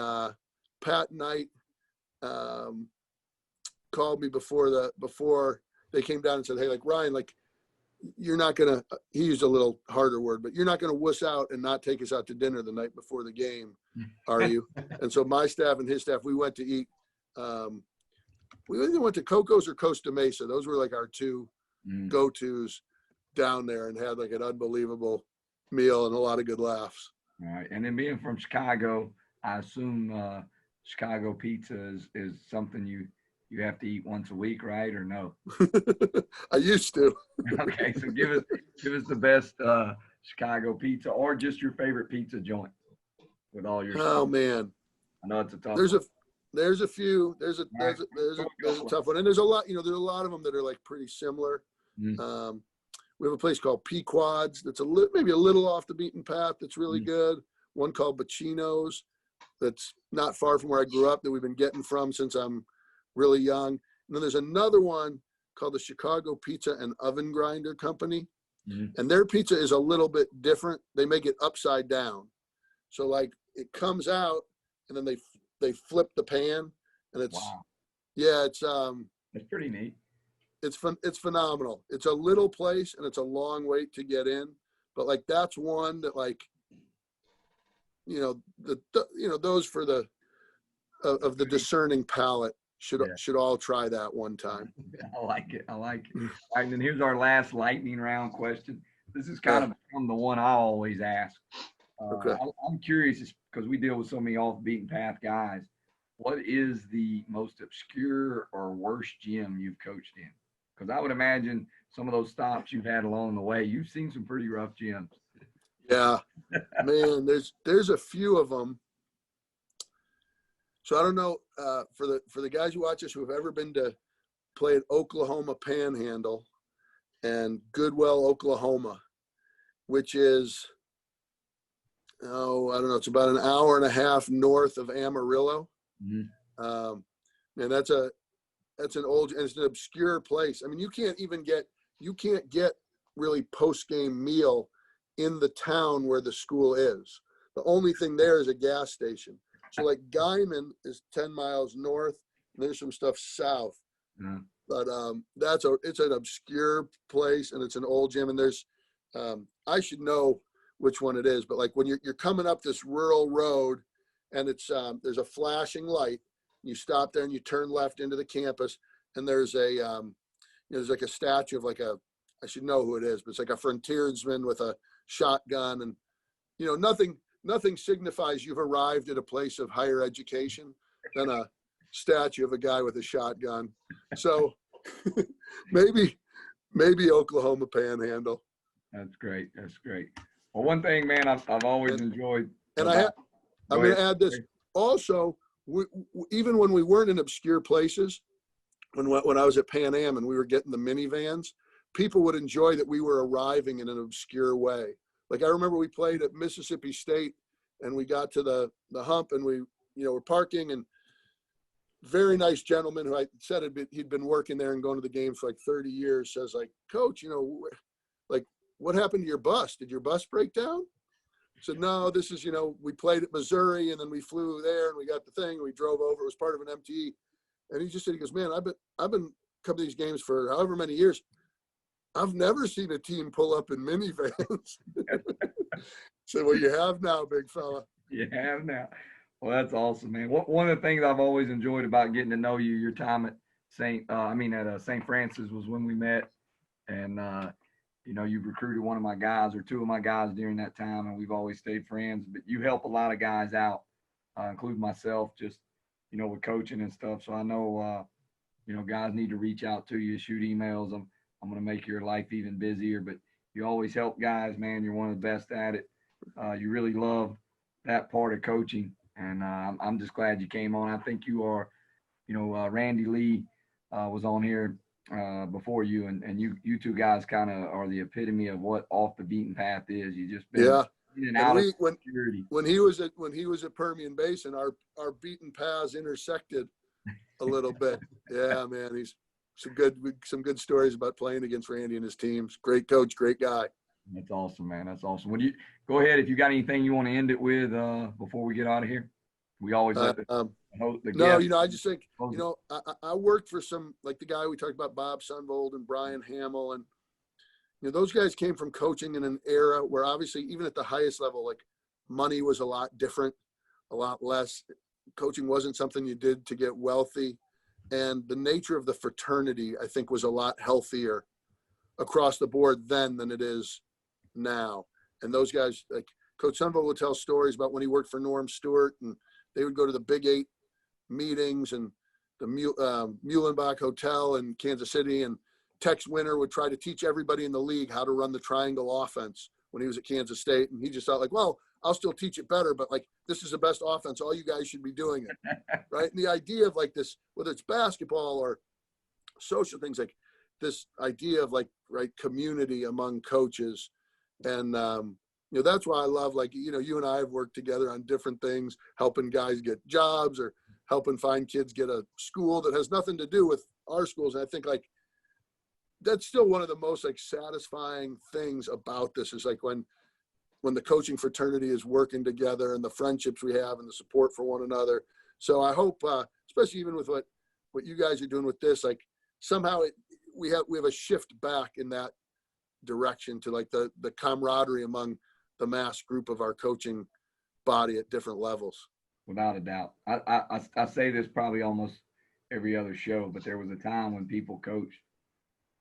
Pat Knight called me before they came down and said, "Hey, like Ryan, like you're not gonna." He used a little harder word, but you're not gonna wuss out and not take us out to dinner the night before the game, are you? And so my staff and his staff, we went to eat. We either went to Coco's or Costa Mesa. Those were like our two go-tos down there, and had like an unbelievable meal and a lot of good laughs. All right. And then being from Chicago, I assume Chicago pizza is something you have to eat once a week, right? Or no? I used to. Okay, so give us the best Chicago pizza, or just your favorite pizza joint with all your Oh stuff. Man, I know it's a tough there's one. a few. There's a tough one, and there's a lot. There's a lot of them that are like pretty similar. We have a place called Pequod's that's maybe a little off the beaten path. That's really good. One called Bacino's that's not far from where I grew up, that we've been getting from since I'm really young. And then there's another one called the Chicago Pizza and Oven Grinder Company, and their pizza is a little bit different. They make it upside down, so like it comes out and then they flip the pan, and it's That's pretty neat. It's phenomenal. It's a little place and it's a long wait to get in, but like that's one that like those for the of the discerning palate should all try that one time. I like it. All right, and then here's our last lightning round question. This is kind of become the one I always ask. Okay. I'm curious, because we deal with so many off the beaten path guys. What is the most obscure or worst gym you've coached in? Because I would imagine some of those stops you've had along the way, you've seen some pretty rough gyms. Yeah, man, there's a few of them. So I don't know, for the guys who watch us who have ever been to play at Oklahoma Panhandle and Goodwell, Oklahoma, which is, I don't know, it's about an hour and a half north of Amarillo. Man, that's an old, and it's an obscure place. I mean, you can't get really post-game meal in the town where the school is. The only thing there is a gas station. So like Guyman is 10 miles north, and there's some stuff south. But it's an obscure place, and it's an old gym, and there's I should know which one it is, but like when you're coming up this rural road, and it's there's a flashing light, you stop there and you turn left into the campus, and there's there's like a statue of like I should know who it is, but it's like a frontiersman with a shotgun, and nothing signifies you've arrived at a place of higher education than a statue of a guy with a shotgun. So maybe Oklahoma Panhandle. That's great. Well, one thing, man, I've always enjoyed. And I'm going to add this also. Even when we weren't in obscure places, when I was at Pan Am and we were getting the minivans, people would enjoy that we were arriving in an obscure way. Like I remember we played at Mississippi State, and we got to the hump, and we were parking, and very nice gentleman who I said he'd been working there and going to the game for like 30 years says like, "Coach, like what happened to your bus? Did your bus break down?" said, no, this is, we played at Missouri and then we flew there and we got the thing and we drove over. It was part of an MTE. And he just said, he goes, man, I've been coming to these games for however many years. I've never seen a team pull up in minivans. So, well, you have now, big fella. You have now. Well, that's awesome, man. One of the things I've always enjoyed about getting to know you, your time at St. Francis was when we met, and you recruited one of my guys or two of my guys during that time, and we've always stayed friends. But you help a lot of guys out, including myself, just with coaching and stuff. So I know guys need to reach out to you, shoot emails. I'm going to make your life even busier, but you always help guys, man. You're one of the best at it. You really love that part of coaching, and I'm just glad you came on. I think you are, Randy Lee was on here before you, and you two guys kind of are the epitome of what off the beaten path is. You just been in and out of security. When he was at Permian Basin, our beaten paths intersected a little bit. Yeah, man, he's some good stories about playing against Randy and his teams. Great coach, great guy. That's awesome, man. That's awesome. Would you go ahead if you got anything you want to end it with before we get out of here? We always let the no, I just think I worked for some, like the guy we talked about, Bob Sunvold and Brian Hamill, and those guys came from coaching in an era where obviously even at the highest level, like money was a lot different, a lot less. Coaching wasn't something you did to get wealthy. And the nature of the fraternity, I think, was a lot healthier across the board then than it is now. And those guys, like Coach Sunvold would tell stories about when he worked for Norm Stewart, and they would go to the Big 8 meetings and the Muhlenbach Hotel in Kansas City, and Tex Winter would try to teach everybody in the league how to run the triangle offense when he was at Kansas State. And he just thought like, well, I'll still teach it better, but like, this is the best offense. All you guys should be doing it. Right. And the idea of like this, whether it's basketball or social things, like this idea of like, right, community among coaches. And, that's why I love, like, you and I have worked together on different things, helping guys get jobs or helping find kids get a school that has nothing to do with our schools. And I think like, that's still one of the most like satisfying things about this is like when the coaching fraternity is working together and the friendships we have and the support for one another. So I hope, especially even with what you guys are doing with this, like somehow we have a shift back in that direction to like the camaraderie among the mass group of our coaching body at different levels. Without a doubt. I say this probably almost every other show, but there was a time when people coached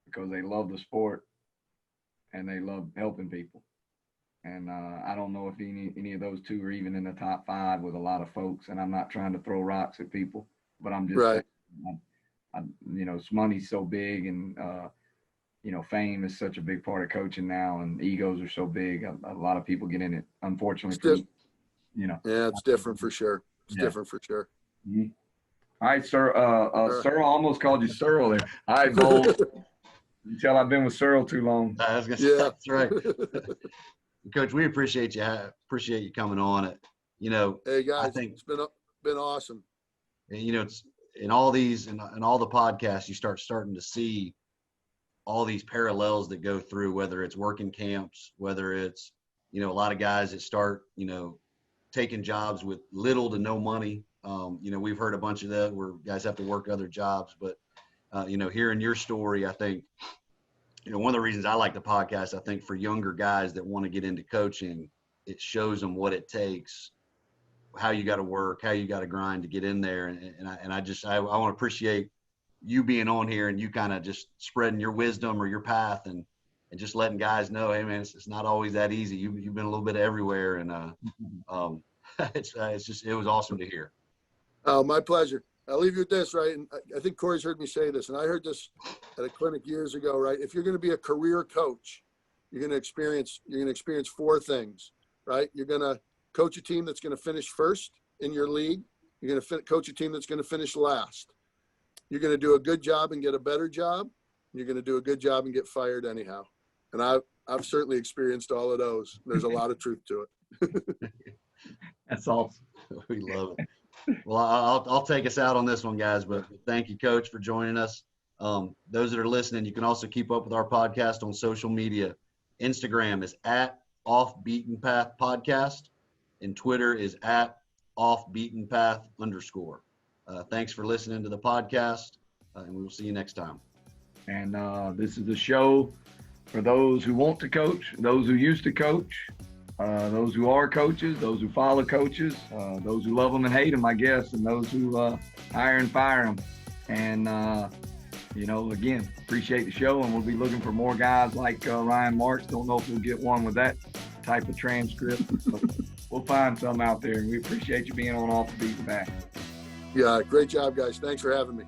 because they love the sport and they love helping people. And I don't know if any of those two are even in the top 5 with a lot of folks. And I'm not trying to throw rocks at people, but I'm just right. saying, money's so big, and fame is such a big part of coaching now, and egos are so big. A lot of people get in it, unfortunately. Yeah, it's different for sure. It's different for sure. Mm-hmm. All right, sir. Searle, I almost called you Searle there. All right, Bowles. You tell I've been with Searle too long. I was gonna say, that's right. Coach, we appreciate you coming on it. Hey guys, I think it's been awesome. And it's in all these and all the podcasts, you starting to see all these parallels that go through, whether it's working camps, whether it's a lot of guys that start taking jobs with little to no money. We've heard a bunch of that where guys have to work other jobs, but hearing your story, I think one of the reasons I like the podcast, I think for younger guys that want to get into coaching, it shows them what it takes, how you got to work, how you got to grind to get in there. And I want to appreciate you being on here and you kind of just spreading your wisdom or your path and just letting guys know, hey man, it's not always that easy. You've been a little bit everywhere. And it was awesome to hear. Oh, my pleasure. I'll leave you with this, right? And I think Corey's heard me say this, and I heard this at a clinic years ago, right? If you're going to be a career coach, you're going to experience 4 things, right? You're going to coach a team that's going to finish first in your league. You're going to coach a team that's going to finish last. You're going to do a good job and get a better job. You're going to do a good job and get fired anyhow. And I've certainly experienced all of those. There's a lot of truth to it. That's awesome. We love it. Well, I'll take us out on this one, guys, but thank you, Coach, for joining us. Those that are listening, you can also keep up with our podcast on social media. Instagram is Off Beaten Path Podcast, and Twitter is at offbeatenpath_. Thanks for listening to the podcast, and we will see you next time. And this is a show for those who want to coach, those who used to coach, those who are coaches, those who follow coaches, those who love them and hate them, I guess, and those who hire and fire them. And, again, appreciate the show, and we'll be looking for more guys like Ryan Marks. Don't know if we'll get one with that type of transcript, but we'll find some out there, and we appreciate you being on Off the Beaten Path. Yeah, great job, guys. Thanks for having me.